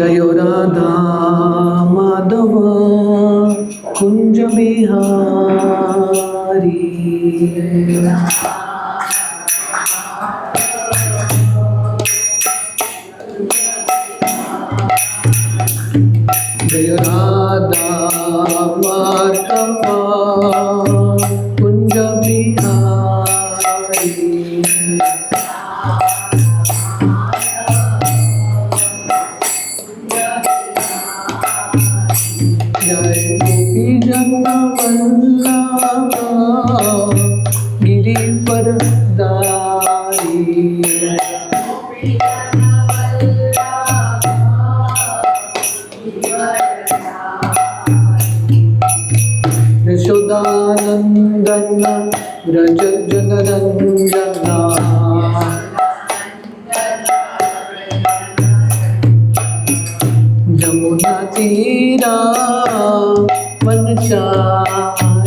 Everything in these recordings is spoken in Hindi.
जय राधा माधव कुंज बिहारी। जय राधा माधव कुंज बिहारी। जय गोपी जन वल्लभ गिरि पर दारी। यशोदानंदन व्रज जनरंजना। जमुना तीरा वनचारी।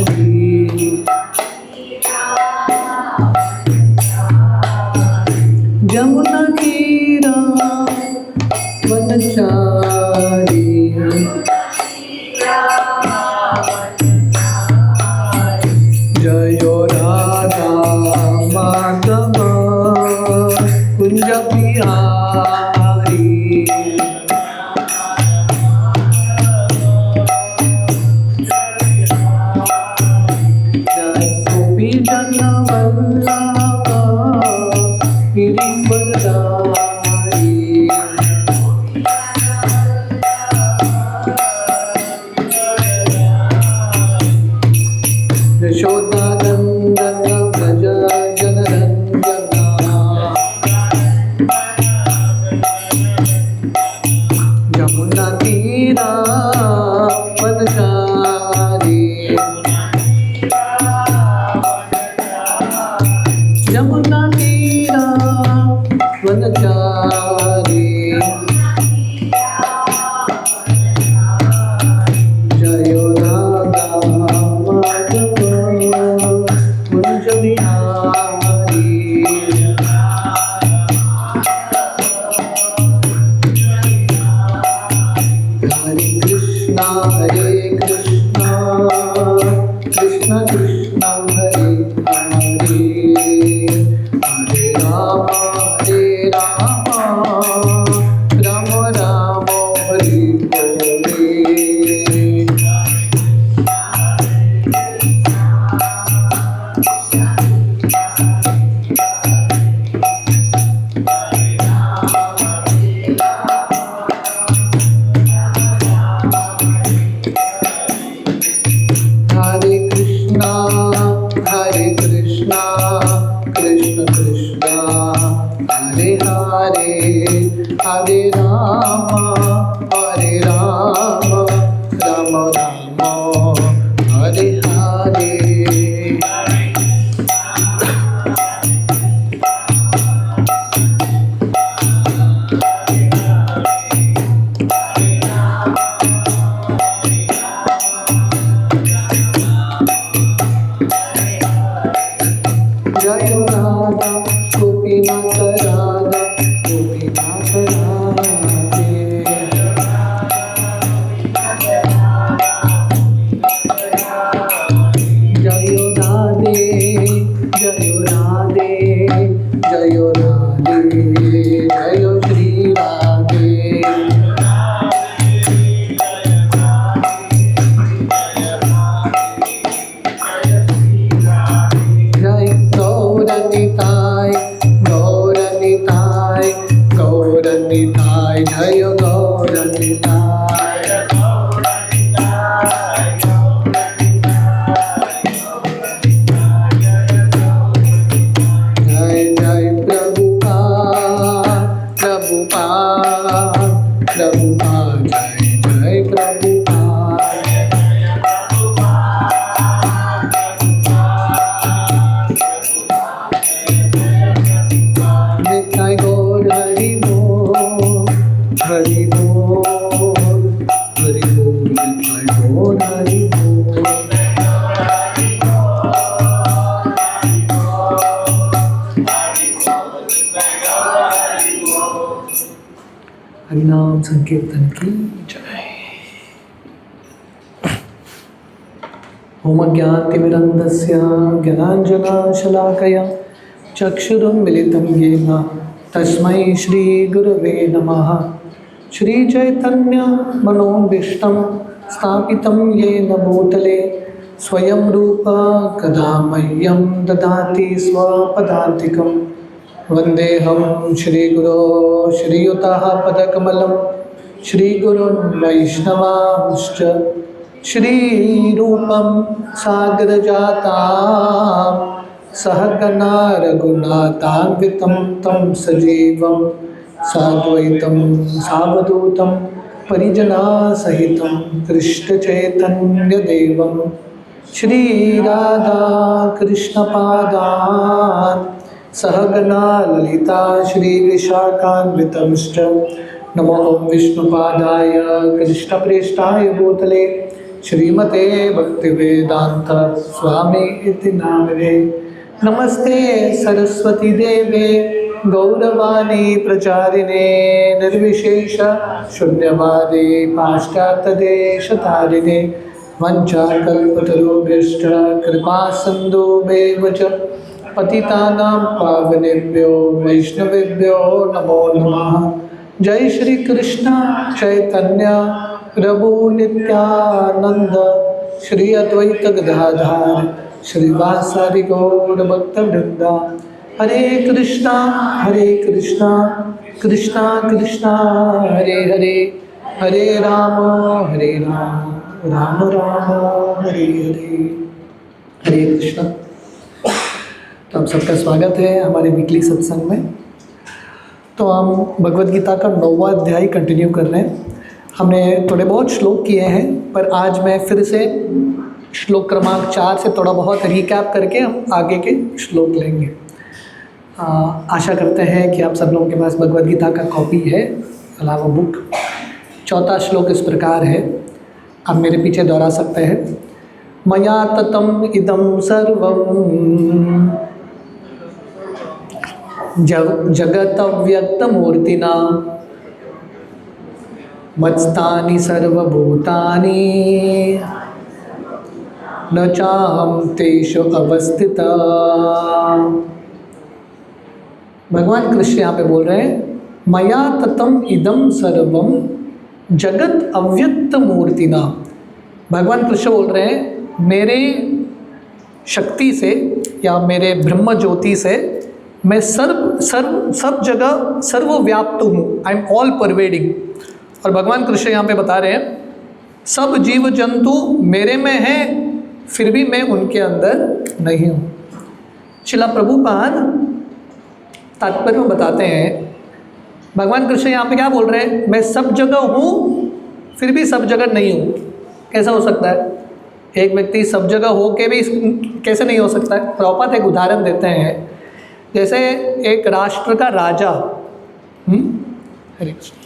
जमुना तीरा वनचारी। जय राधा माधव कुंज बिहारी। जय गोपी जन वल्लभ गिरि पर दारी। यशोदानंदन व्रज जनरंजना। जमुना तीरा वनचारी। जमुना तीरा वनचारी। जय राधा माधव कुंज बिहारी। हरे कृष्णा कृष्ण कृष्ण हरे हरे, हरे राम राम राम हरे हरे। हरे कृष्णा कृष्ण कृष्ण हरे हरे, हरे राम राम राम हरे हरे। जय राधा गोपीनाथ राधा गोपीनाथ राधे। जय राधे जय राधे जय राधे जय श्री राधे। जय गौरनिताय गौरनिताय गौरनिताय जय गौरनिताय। जय जय प्रभुपाद प्रभुपाद जय जय प्रभुपाद। निताय गौर हरि बोल हरि बोल हरि बोल निताय गौर हरि बोल। हरिनाम संकीर्तन की जय। ओम ज्ञानतिमिरन्धस्य ज्ञानाञ्जनशलाकया चक्षुरुन्मिलितं येन तस्मै श्रीगुरवे नमः। श्रीचैतन्यमनोभीष्टं स्थापितं येन भूतले स्वयं रूप कदा मह्यं ददाति स्वपदान्तिकं। वन्देऽहं श्रीगुरो श्रीयुतः पदकमलं श्रीगुरुन् वैष्णवांश्च श्रीरूपं सागरजातां सहगना रघुनाथान्वितं तं सजीवं साद्वैतं सावधूतं परिजनसहितं कृष्णचैतन्यदेवं श्रीराधाकृष्णपादान् सहगना ललिता श्रीविशाखान्वितंश्च। नमो विष्णुपादाय कृष्णप्रेष्ठाय भूतले श्रीमते भक्तिवेदांत स्वामी इति नामिने। नमस्ते सरस्वती देवे गौरवाणी प्रचारिणे निर्विशेष शून्यवादी पाश्चात्यदेशतारिणे वंचाकल्पतरुभ्यश्च कृपा सिन्धुभ्येव च पतितानां पावनेभ्यो वैष्णवेभ्यो नमो नमः। जय श्री कृष्ण चैतन्य प्रभु नित्यानंद श्री अद्वैत गदाधर श्रीवासादि गौर भक्तवृंद। हरे कृष्णा कृष्णा कृष्णा हरे हरे, हरे राम राम राम हरे हरे। हरे कृष्णा। तो आप सबका स्वागत है हमारे वीकली सत्संग में। तो हम भगवद गीता का 9वां अध्याय कंटिन्यू कर रहे हैं। हमने थोड़े बहुत श्लोक किए हैं, पर आज मैं फिर से श्लोक क्रमांक 4 से थोड़ा बहुत रिकैप करके हम आगे के श्लोक लेंगे। आशा करते हैं कि आप सब लोगों के पास भगवद गीता का कॉपी है, अलावा बुक। चौथा श्लोक इस प्रकार है, आप मेरे पीछे दोहरा सकते हैं। मया ततम इदं सर्वं जगत व्यक्तमूर्तिना मत्स्थानि सर्वभूतानि न चाहं तेषु अवस्थिता। भगवान कृष्ण यहाँ पे बोल रहे हैं, मया ततम इदं सर्वम जगत अव्यक्त मूर्तिना। भगवान कृष्ण बोल रहे हैं, मेरे शक्ति से या मेरे ब्रह्म ज्योति से मैं सब जगह सर्वव्याप्त हूँ। I am all pervading. और भगवान कृष्ण यहाँ पे बता रहे हैं, सब जीव जंतु मेरे में हैं, फिर भी मैं उनके अंदर नहीं हूँ। श्रील प्रभुपाद तात्पर्य में बताते हैं, भगवान कृष्ण यहाँ पे क्या बोल रहे हैं, मैं सब जगह हूँ फिर भी सब जगह नहीं हूँ। कैसा हो सकता है? एक व्यक्ति सब जगह हो के भी कैसे नहीं हो सकता है? प्रभुपाद एक उदाहरण देते हैं, जैसे एक राष्ट्र का राजा। हरे कृष्ण।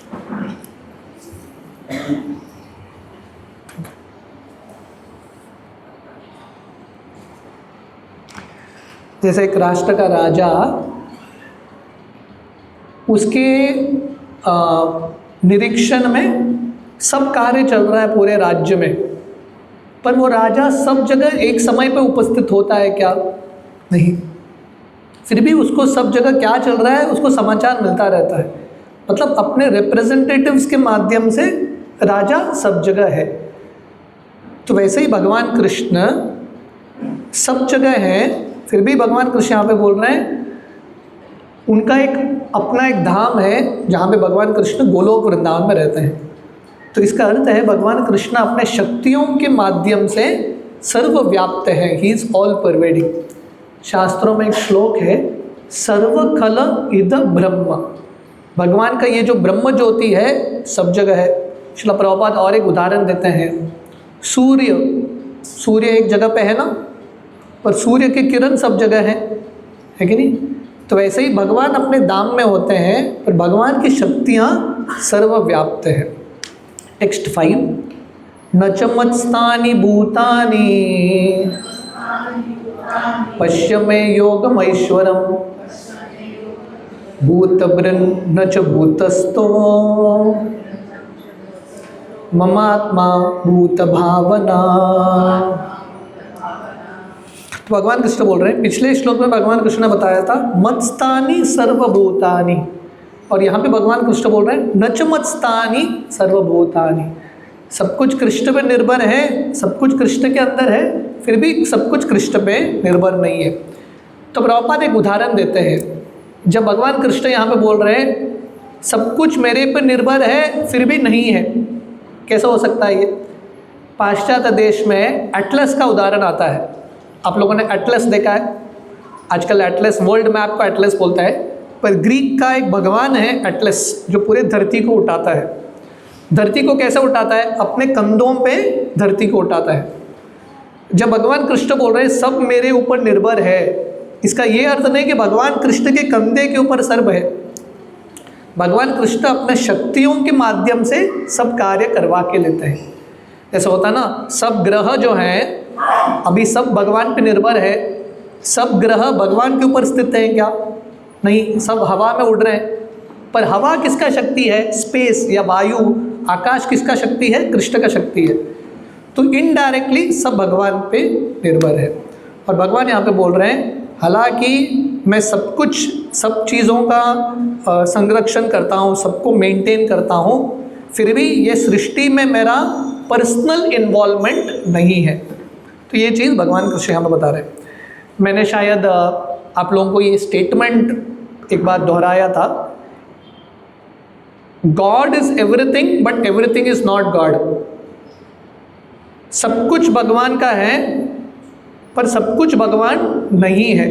जैसे एक राष्ट्र का राजा, उसके निरीक्षण में सब कार्य चल रहा है पूरे राज्य में, पर वो राजा सब जगह एक समय पे उपस्थित होता है क्या? नहीं। फिर भी उसको सब जगह क्या चल रहा है उसको समाचार मिलता रहता है। मतलब अपने रिप्रेजेंटेटिव्स के माध्यम से राजा सब जगह है। तो वैसे ही भगवान कृष्ण सब जगह हैं, फिर भी भगवान कृष्ण यहाँ पे बोल रहे हैं, उनका एक अपना एक धाम है जहाँ पे भगवान कृष्ण गोलोक वृंदावन में रहते हैं। तो इसका अर्थ है भगवान कृष्ण अपने शक्तियों के माध्यम से सर्वव्याप्त है। He is all pervading. शास्त्रों में एक श्लोक है, सर्वखल इद ब्रह्म। भगवान का ये जो ब्रह्म ज्योति है सब जगह है। श्रील प्रभुपाद और एक उदाहरण देते हैं, सूर्य एक जगह पे है ना, पर सूर्य की किरण सब जगह है कि नहीं? तो वैसे ही भगवान अपने धाम में होते हैं, पर भगवान की शक्तियाँ सर्वव्याप्त है। टेक्स्ट 5, न च मत्स्थानि भूतानि पश्य मे योगमैश्वरम् भूतभृन् न च भूतस्थो ममात्मा भूत भावना। तो भगवान कृष्ण बोल रहे हैं, पिछले श्लोक में भगवान कृष्ण ने बताया था मत्स्थानी सर्वभूतानि, और यहाँ पे भगवान कृष्ण बोल रहे हैं न च मत्स्थानी सर्वभूतानि। सब कुछ कृष्ण पे निर्भर है, सब कुछ कृष्ण के अंदर है, फिर भी सब कुछ कृष्ण पे निर्भर नहीं है। तो प्रभुपाद एक उदाहरण देते हैं, जब भगवान कृष्ण यहाँ पे बोल रहे हैं सब कुछ मेरे पर निर्भर है फिर भी नहीं है, कैसा हो सकता है ये? पाश्चात्य देश में एटलस का उदाहरण आता है। आप लोगों ने एटलस देखा है? आजकल एटलस, वर्ल्ड मैप को एटलस बोलता है, पर ग्रीक का एक भगवान है एटलस, जो पूरे धरती को उठाता है। धरती को कैसे उठाता है? अपने कंधों पे धरती को उठाता है। जब भगवान कृष्ण बोल रहे हैं सब मेरे ऊपर निर्भर है, इसका ये अर्थ नहीं कि भगवान कृष्ण के कंधे के ऊपर सर्व है। भगवान कृष्ण अपने शक्तियों के माध्यम से सब कार्य करवा के लेते हैं। ऐसा होता ना, सब ग्रह जो हैं अभी सब भगवान पे निर्भर है। सब ग्रह भगवान के ऊपर स्थित हैं क्या? नहीं, सब हवा में उड़ रहे हैं। पर हवा किसका शक्ति है? स्पेस या वायु, आकाश किसका शक्ति है? कृष्ण का शक्ति है। तो इनडायरेक्टली सब भगवान पे निर्भर है। और भगवान यहाँ पे बोल रहे हैं हालांकि मैं सब कुछ, सब चीज़ों का संरक्षण करता हूँ, सबको मेंटेन करता हूँ, फिर भी ये सृष्टि में मेरा पर्सनल इन्वॉल्वमेंट नहीं है। तो ये चीज़ भगवान कृष्ण यहाँ पे बता रहे हैं। मैंने शायद आप लोगों को ये स्टेटमेंट एक बार दोहराया था, God is everything but everything is not God. सब कुछ भगवान का है पर सब कुछ भगवान नहीं है।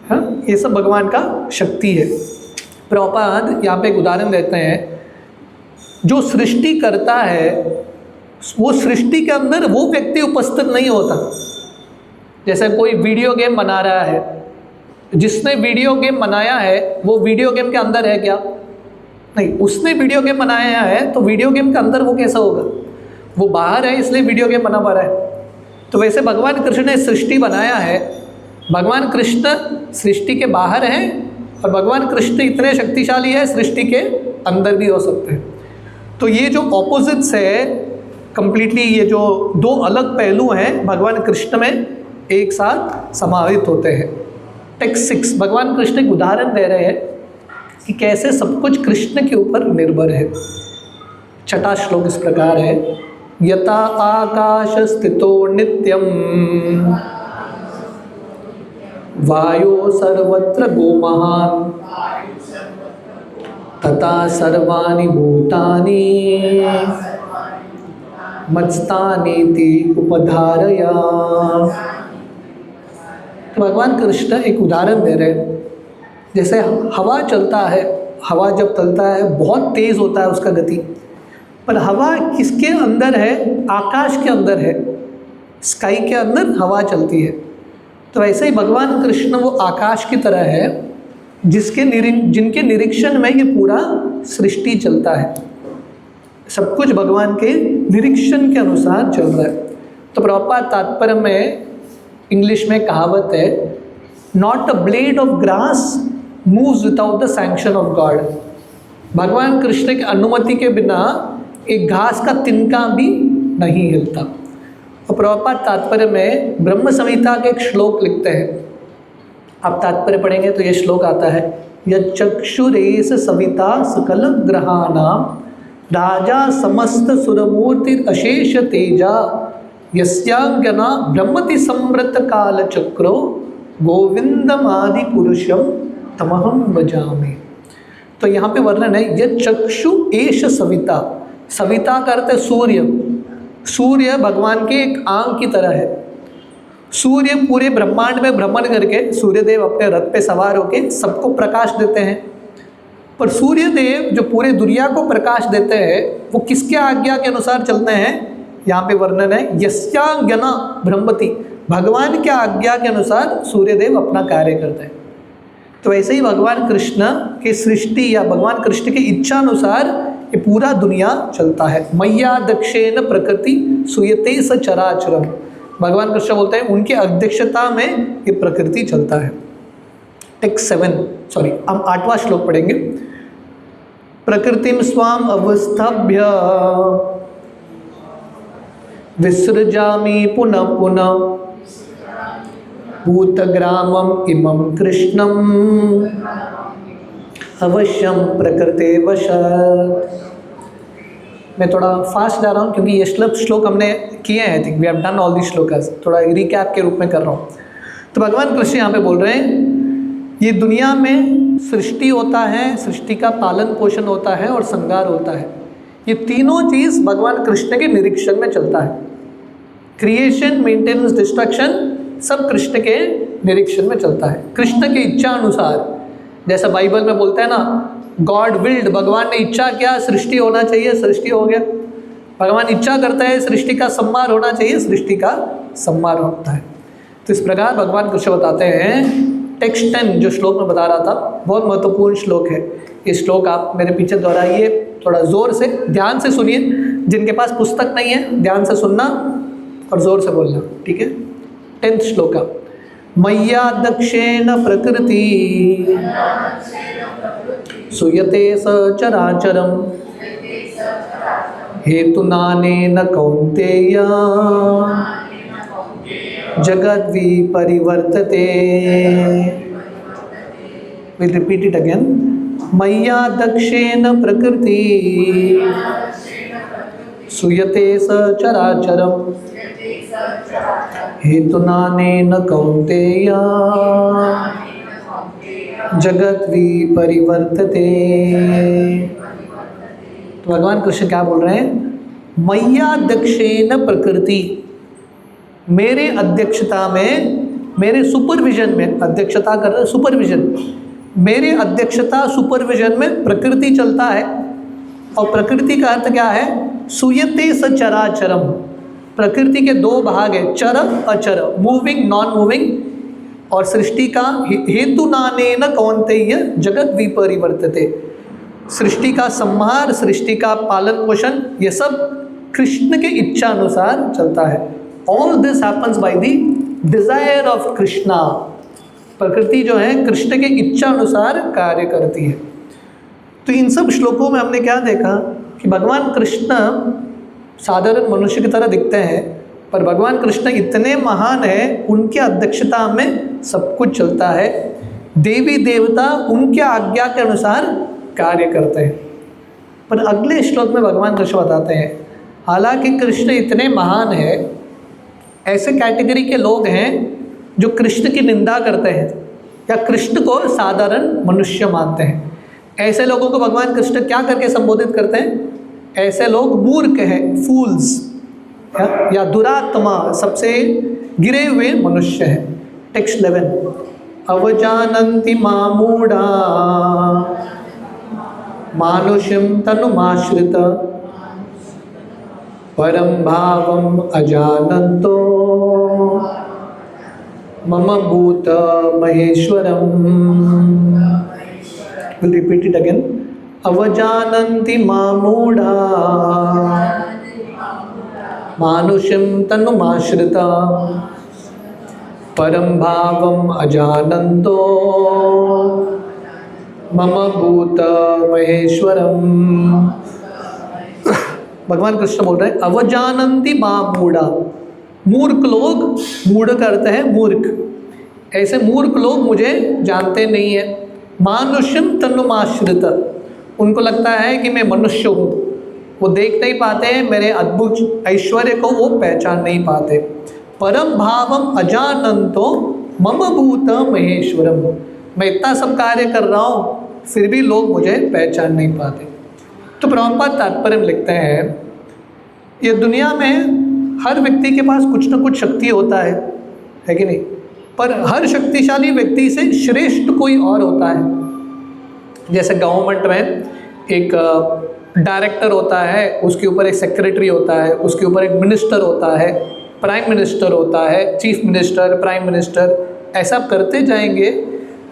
हाँ, ये सब भगवान का शक्ति है। प्रभुपाद यहाँ पे एक उदाहरण देते हैं, जो सृष्टि करता है वो सृष्टि के अंदर वो व्यक्ति उपस्थित नहीं होता। जैसे कोई वीडियो गेम बना रहा है, जिसने वीडियो गेम बनाया है वो वीडियो गेम के अंदर है क्या? नहीं, उसने वीडियो गेम बनाया है तो वीडियो गेम के अंदर वो कैसा होगा? वो बाहर है इसलिए वीडियो गेम बना पा रहा है। तो वैसे भगवान कृष्ण ने सृष्टि बनाया है, भगवान कृष्ण सृष्टि के बाहर हैं और भगवान कृष्ण इतने शक्तिशाली है सृष्टि के अंदर भी हो सकते हैं। तो ये जो ऑपोजिट्स है कंप्लीटली, ये जो दो अलग पहलू हैं भगवान कृष्ण में एक साथ समाहित होते हैं। टेक्स्ट 6 भगवान कृष्ण एक उदाहरण दे रहे हैं कि कैसे सब कुछ कृष्ण के ऊपर निर्भर है। छठा श्लोक इस प्रकार है, यथा आकाश स्थितो नित्यम वायो सर्वत्र गोमहान् तथा सर्वाणि भूतानि मत्स्थानीति उपधारया। तो भगवान कृष्ण एक उदाहरण दे रहे हैं, जैसे हवा चलता है, हवा जब चलता है बहुत तेज़ होता है उसका गति, पर हवा किसके अंदर है? आकाश के अंदर है, स्काई के अंदर हवा चलती है। तो वैसे ही भगवान कृष्ण वो आकाश की तरह है जिनके निरीक्षण में ये पूरा सृष्टि चलता है। सब कुछ भगवान के निरीक्षण के अनुसार चल रहा है। तो प्रभुपाद तात्पर्य में इंग्लिश में कहावत है, not a blade of grass moves without the sanction of God. भगवान कृष्ण की अनुमति के बिना एक घास का तिनका भी नहीं हिलता। और प्रभुपाद तात्पर्य में ब्रह्म संहिता के एक श्लोक लिखते हैं, आप तात्पर्य पढ़ेंगे तो ये श्लोक आता है, यक्षुरेश सविता सकल ग्रहाणाम राजा समस्त सुरमूर्ति अशेष तेजा यस्यांगना ब्रह्मति समृत काल चक्रो गोविंदमादि पुरुषम तमहम भजामि। तो यहाँ पे वर्णन है, यह चक्षु एष सविता। सविता करते सूर्य, सूर्य भगवान के एक आंख की तरह है। सूर्य पूरे ब्रह्मांड में भ्रमण करके सूर्यदेव अपने रथ पे सवार होकर सबको प्रकाश देते हैं। पर सूर्यदेव जो पूरे दुनिया को प्रकाश देते हैं वो किसके आज्ञा के अनुसार चलते हैं? यहाँ पे वर्णन है, यस्यांगना ब्रह्मति, भगवान के आज्ञा के अनुसार सूर्यदेव अपना कार्य करते हैं। तो ऐसे ही भगवान कृष्ण के सृष्टि या भगवान कृष्ण की इच्छा अनुसार ये पूरा दुनिया चलता है। मैया दक्षेण प्रकृति सुयते स चराचरम। भगवान कृष्ण बोलते हैं उनकी अध्यक्षता में ये प्रकृति चलता है। टेक्स्ट 7 हम 8वां श्लोक पढ़ेंगे। प्रकृतिम स्वाम अवस्थाभ्य विसृजामि पुनः पुनः भूतग्रामम् इमं कृष्णम् अवश्यम प्रकृते वशात्। मैं थोड़ा फास्ट जा रहा हूँ क्योंकि ये श्लोक हमने किए हैं। I think we have done all the shlokas. थोड़ा रिकैप के रूप में कर रहा हूँ। तो भगवान कृष्ण यहाँ पे बोल रहे हैं ये दुनिया में सृष्टि होता है, सृष्टि का पालन पोषण होता है और संहार होता है। ये तीनों चीज़ भगवान कृष्ण के निरीक्षण में चलता है। क्रिएशन, मेंटेनेंस, डिस्ट्रक्शन सब कृष्ण के निरीक्षण में चलता है, कृष्ण की इच्छा अनुसार। जैसा बाइबल में बोलते हैं ना, गॉड विल्ड, भगवान ने इच्छा किया सृष्टि होना चाहिए, सृष्टि हो गया। भगवान इच्छा करता है सृष्टि का संहार होना चाहिए, सृष्टि का संहार होता है। तो इस प्रकार भगवान कृष्ण बताते हैं। टेक्स्ट 10 जो श्लोक में बता रहा था बहुत महत्वपूर्ण श्लोक है। ये श्लोक आप मेरे पीछे दोहराइए, थोड़ा ज़ोर से ध्यान से सुनिए। जिनके पास पुस्तक नहीं है ध्यान से सुनना और ज़ोर से बोलना, ठीक है। 10th श्लोक। मय्या दक्षेण प्रकृति सूयते सचराचरं हेतुनानेन कौन्तेय जगद्विपरिवर्तते। We'll repeat it again. मय्या दक्षेण प्रकृति सूयते सचराचरं हेतुनानेन कौन्तेय जगत विपरिवर्तते। तो भगवान कृष्ण क्या बोल रहे हैं? मय्या दक्षेण प्रकृति, मेरे अध्यक्षता में, मेरे सुपरविजन में, अध्यक्षता कर रहे सुपरविजन, मेरे अध्यक्षता सुपरविजन में प्रकृति चलता है। और प्रकृति का अर्थ क्या है? सूयते सचराचरम। प्रकृति के दो भाग है, चर अचर, मूविंग नॉन मूविंग। और सृष्टि का हेतु नानेन कौन्तेय जगत विपरिवर्तते, सृष्टि का संहार, सृष्टि का पालन पोषण, ये सब कृष्ण के इच्छा अनुसार चलता है। All this happens by the desire of Krishna. प्रकृति जो है कृष्ण के इच्छा अनुसार कार्य करती है। तो इन सब श्लोकों में हमने क्या देखा कि भगवान कृष्ण साधारण मनुष्य की तरह दिखते हैं, पर भगवान कृष्ण इतने महान है, उनके अध्यक्षता में सब कुछ चलता है। देवी देवता उनके आज्ञा के अनुसार कार्य करते हैं। पर अगले श्लोक में भगवान कृष्ण बताते हैं, हालांकि कृष्ण इतने महान है, ऐसे कैटेगरी के लोग हैं जो कृष्ण की निंदा करते हैं या कृष्ण को साधारण मनुष्य मानते हैं। ऐसे लोगों को भगवान कृष्ण क्या करके संबोधित करते हैं? ऐसे लोग मूर्ख हैं, फूल्स या दुरात्मा, सबसे गिरे हुए मनुष्य हैं। टेक्स्ट 11। अवजानन्ति मामूढ़ा मानुषं तनुमाश्रित परं भावम् अजानन्तो मम भूत महेश्वरम्। We'll repeat it again. अवजानन्ति मामूढ़ा मानुषं तनुमाश्रिता परं भावम् अजानन्तो मम भूत महेश्वरम्। भगवान कृष्ण बोल रहे हैं अवजानन्ति मामूढ़ा, मूर्ख लोग, मूढ़ का अर्थ है मूर्ख, ऐसे मूर्ख लोग मुझे जानते नहीं है। मानुष्यम तनुमाश्रित, उनको लगता है कि मैं मनुष्य हूँ, वो देख नहीं पाते हैं मेरे अद्भुत ऐश्वर्य को, वो पहचान नहीं पाते। परम भावम अजानन्तो मम भूत महेश्वरम, मैं इतना सब कार्य कर रहा हूँ फिर भी लोग मुझे पहचान नहीं पाते। तो प्रभुपाद तात्पर्य में लिखते हैं, ये दुनिया में हर व्यक्ति के पास कुछ न कुछ शक्ति होता है कि नहीं? पर हर शक्तिशाली व्यक्ति से श्रेष्ठ कोई और होता है। जैसे गवर्नमेंट में एक डायरेक्टर होता है, उसके ऊपर एक सेक्रेटरी होता है, उसके ऊपर एक मिनिस्टर होता है, प्राइम मिनिस्टर होता है, चीफ मिनिस्टर, प्राइम मिनिस्टर, ऐसा करते जाएंगे।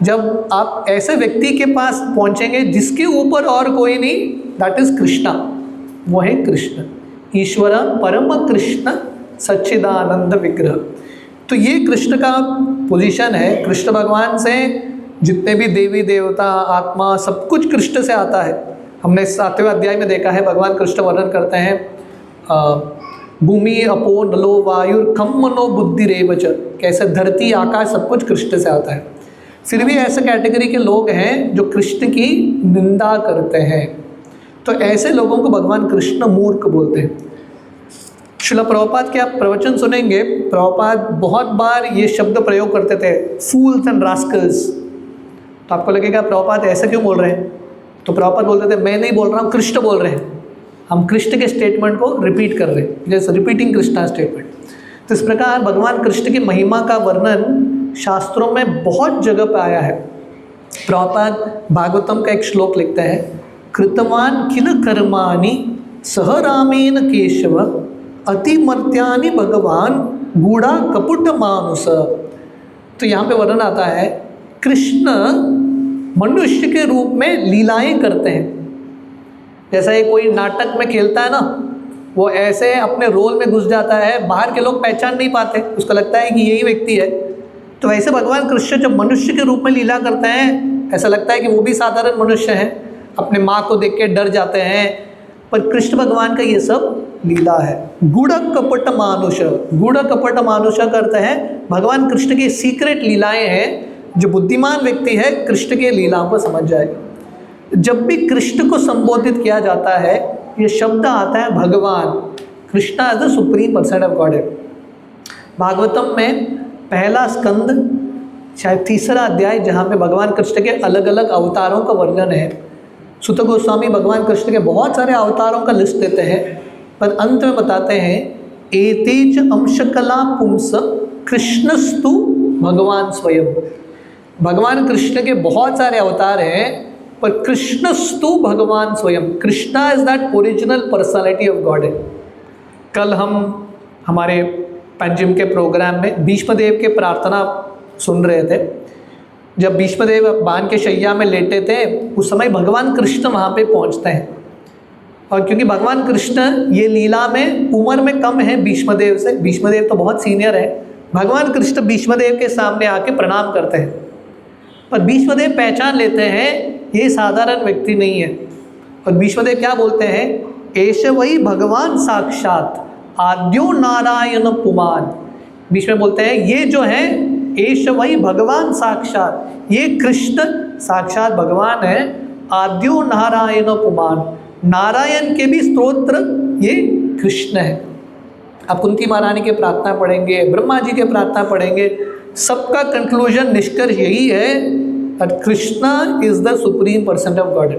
जब आप ऐसे व्यक्ति के पास पहुंचेंगे जिसके ऊपर और कोई नहीं, दैट इज कृष्णा, वो है कृष्ण, ईश्वर परम कृष्ण सच्चिदानंद विग्रह। तो ये कृष्ण का पोजीशन है। कृष्ण भगवान से जितने भी देवी देवता आत्मा सब कुछ कृष्ण से आता है। हमने 7वें अध्याय में देखा है, भगवान कृष्ण वर्णन करते हैं भूमि अपो नलो वायुर खम मनो बुद्धि रेवच, कैसे धरती आकाश सब कुछ कृष्ण से आता है। फिर भी ऐसे कैटेगरी के लोग हैं जो कृष्ण की निंदा करते हैं, तो ऐसे लोगों को भगवान कृष्ण मूर्ख बोलते हैं। श्रील प्रभुपाद के आप प्रवचन सुनेंगे, प्रभुपाद बहुत बार ये शब्द प्रयोग करते थे, फूल्स एंड रास्कल्स। तो आपको लगेगा प्रभुपाद ऐसा क्यों बोल रहे हैं? तो प्रभुपाद बोलते थे मैं नहीं बोल रहा हूँ, कृष्ण बोल रहे हैं, हम कृष्ण के स्टेटमेंट को रिपीट कर रहे हैं, जैसे रिपीटिंग कृष्णा स्टेटमेंट। तो इस प्रकार भगवान कृष्ण की महिमा का वर्णन शास्त्रों में बहुत जगह पर आया है। प्रभुपाद भागवतम का एक श्लोक लिखते हैं, कृतवान किल कर्माणि सह रामेण केशव अतिमर्त्यानि भगवान गूढ़ा कपुट मानुस। तो यहाँ पे वर्णन आता है, कृष्ण मनुष्य के रूप में लीलाएं करते हैं। जैसा ये कोई नाटक में खेलता है ना, वो ऐसे अपने रोल में घुस जाता है, बाहर के लोग पहचान नहीं पाते, उसको लगता है कि यही व्यक्ति है। तो वैसे भगवान कृष्ण जब मनुष्य के रूप में लीला करते हैं, ऐसा लगता है कि वो भी साधारण मनुष्य हैं, अपने माँ को देख के डर जाते हैं, पर कृष्ण भगवान का ये सब लीला है। गूढ़ कपट मानुष, गूढ़ कपट मानुष करते हैं भगवान कृष्ण की सीक्रेट लीलाएं हैं, जो बुद्धिमान व्यक्ति है कृष्ण के लीलाओं को समझ जाएगा। जब भी कृष्ण को संबोधित किया जाता है, ये शब्द आता है भगवान, Krishna as the supreme person of Godhead. Bhagavatam में पहला स्कंद, शायद तीसरा अध्याय, जहाँ पे भगवान कृष्ण के अलग अलग अवतारों का वर्णन है। सुत गोस्वामी भगवान कृष्ण के बहुत सारे अवतारों का लिस्ट देते हैं, पर अंत में बताते हैं एतेच अंशकला पुंस कृष्णस्तु भगवान स्वयं। भगवान कृष्ण के बहुत सारे अवतार हैं, पर कृष्णस्तु भगवान स्वयं। Krishna is that original personality of God. कल हम हमारे पंचम के प्रोग्राम में भीष्मदेव के प्रार्थना सुन रहे थे। जब भीष्मदेव बाण के शैया में लेटे थे, उस समय भगवान कृष्ण वहाँ पे पहुँचते हैं, और क्योंकि भगवान कृष्ण ये लीला में उम्र में कम है भीष्मदेव से, भीष्मदेव तो बहुत सीनियर है, भगवान कृष्ण भीष्मदेव के सामने आके प्रणाम करते हैं, पर भीष्मदेव पहचान लेते हैं ये साधारण व्यक्ति नहीं है। और भीष्मदेव क्या बोलते हैं, एष वही भगवान साक्षात आद्यो नारायण पुमान। भीष्म बोलते हैं ये जो है एष वही भगवान साक्षात, ये कृष्ण साक्षात भगवान है, आद्यो नारायण पुमान, नारायण के भी स्तोत्र ये कृष्ण है। आप कुंती महारानी के प्रार्थना पढ़ेंगे, ब्रह्मा जी के प्रार्थना पढ़ेंगे, सबका कंक्लूजन निष्कर्ष यही है that Krishna is the supreme person of God.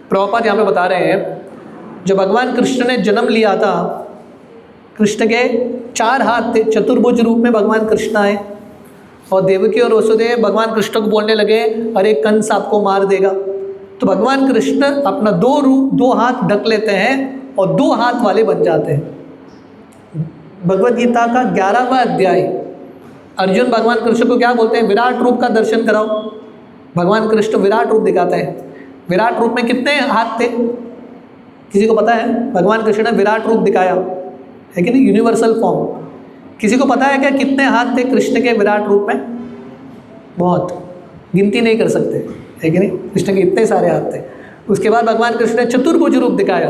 Prabhupada यहाँ पे बता रहे हैं, जब भगवान कृष्ण ने जन्म लिया था, कृष्ण के 4 हाथ थे, चतुर्भुज रूप में भगवान कृष्ण आए, और देवकी और वसुदेव भगवान कृष्ण को बोलने लगे अरे कंस आपको मार देगा। तो भगवान कृष्ण अपना 2 हाथ ढक लेते हैं और 2 हाथ वाले बन जाते हैं। भगवद गीता का 11वां अध्याय, अर्जुन भगवान कृष्ण को क्या बोलते हैं, विराट रूप का दर्शन कराओ। भगवान कृष्ण विराट रूप दिखाते हैं। विराट रूप में कितने हाथ थे, किसी को पता है? भगवान कृष्ण ने विराट रूप दिखाया है कि नहीं, यूनिवर्सल फॉर्म। किसी को पता है क्या कितने हाथ थे कृष्ण के विराट रूप में? बहुत, गिनती नहीं कर सकते, है कि नहीं? कृष्ण के इतने सारे हाथ थे। उसके बाद भगवान कृष्ण ने चतुर्भुज रूप दिखाया,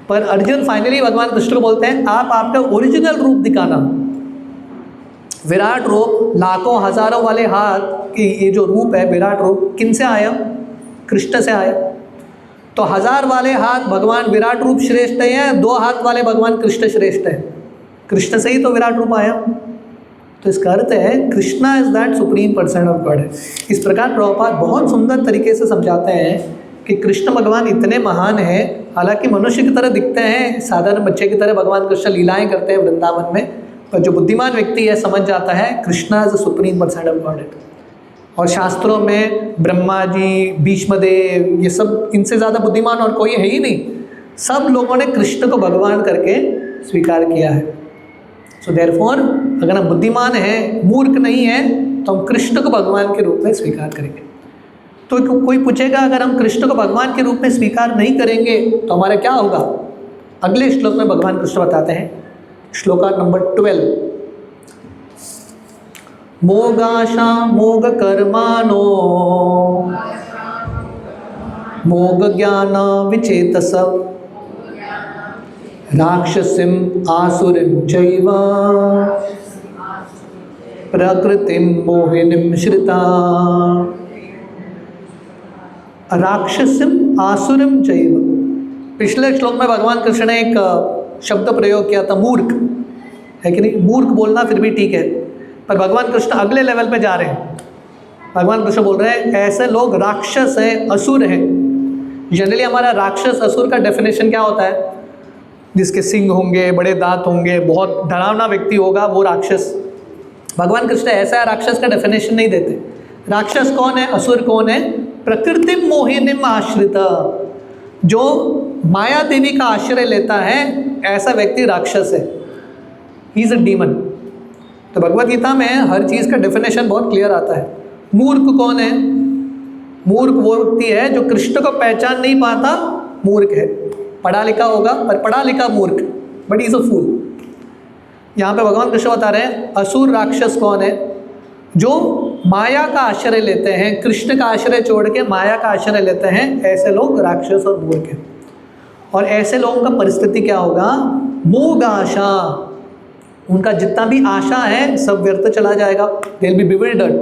पर अर्जुन फाइनली भगवान कृष्ण को बोलते हैं आप आपका ओरिजिनल रूप दिखाना। विराट रूप, लाखों हजारों वाले हाथ की ये जो रूप है विराट रूप, किन से आया? कृष्ण से आया। तो 1000 वाले हाथ भगवान विराट रूप श्रेष्ठ है, 2 हाथ वाले भगवान कृष्ण श्रेष्ठ है? कृष्ण से ही तो विराट रूप आया। तो इसका अर्थ है Krishna is that supreme person of God. इस प्रकार प्रभुपाद बहुत सुंदर तरीके से समझाते हैं कि कृष्ण भगवान इतने महान हैं, हालांकि मनुष्य की तरह दिखते हैं, साधारण बच्चे की तरह भगवान कृष्ण लीलाएं करते हैं वृंदावन में, पर जो बुद्धिमान व्यक्ति है समझ जाता है Krishna is the supreme person of God. और शास्त्रों में ब्रह्मा जी, भीष्मदेव, ये सब इनसे ज़्यादा बुद्धिमान और कोई है ही नहीं। सब लोगों ने कृष्ण को भगवान करके स्वीकार किया है। सो देयरफॉर अगर हम बुद्धिमान हैं, मूर्ख नहीं हैं, तो हम कृष्ण को भगवान के रूप में स्वीकार करेंगे। तो कोई पूछेगा अगर हम कृष्ण को भगवान के रूप में स्वीकार नहीं करेंगे तो हमारा क्या होगा? अगले श्लोक में भगवान कृष्ण बताते हैं, श्लोका नंबर 12, मोगाशा मोग कर्माणो मोग ज्ञान विचेतस राक्षसीम आसुरीं चैव प्रकृतिम मोहिनीं श्रिता। राक्षसीम आसुरीं चैव। पिछले श्लोक में भगवान कृष्ण ने एक शब्द प्रयोग किया था, मूर्ख, है कि नहीं? मूर्ख बोलना फिर भी ठीक है, पर भगवान कृष्ण अगले लेवल पे जा रहे हैं। भगवान कृष्ण बोल रहे हैं ऐसे लोग राक्षस हैं, असुर हैं। जनरली हमारा राक्षस असुर का डेफिनेशन क्या होता है? जिसके सिंग होंगे, बड़े दांत होंगे, बहुत डरावना व्यक्ति होगा, वो राक्षस। भगवान कृष्ण ऐसा राक्षस का डेफिनेशन नहीं देते। राक्षस कौन है, असुर कौन है? प्रकृति मोहिनीम आश्रित, जो माया देवी का आश्रय लेता है, ऐसा व्यक्ति राक्षस है। He is a demon. तो भगवद गीता में हर चीज़ का डेफिनेशन बहुत क्लियर आता है। मूर्ख कौन है? मूर्ख वो व्यक्ति है जो कृष्ण को पहचान नहीं पाता, मूर्ख है। पढ़ा लिखा होगा पर पढ़ा लिखा मूर्ख, बट इज अ फूल। यहाँ पे भगवान कृष्ण बता रहे हैं असुर राक्षस कौन है? जो माया का आश्रय लेते हैं, कृष्ण का आश्रय छोड़ के माया का आश्रय लेते हैं, ऐसे लोग राक्षस और मूर्ख हैं। और ऐसे लोगों का परिस्थिति क्या होगा? मोग आशा, उनका जितना भी आशा है सब व्यर्थ चला जाएगा। They will be bewildered.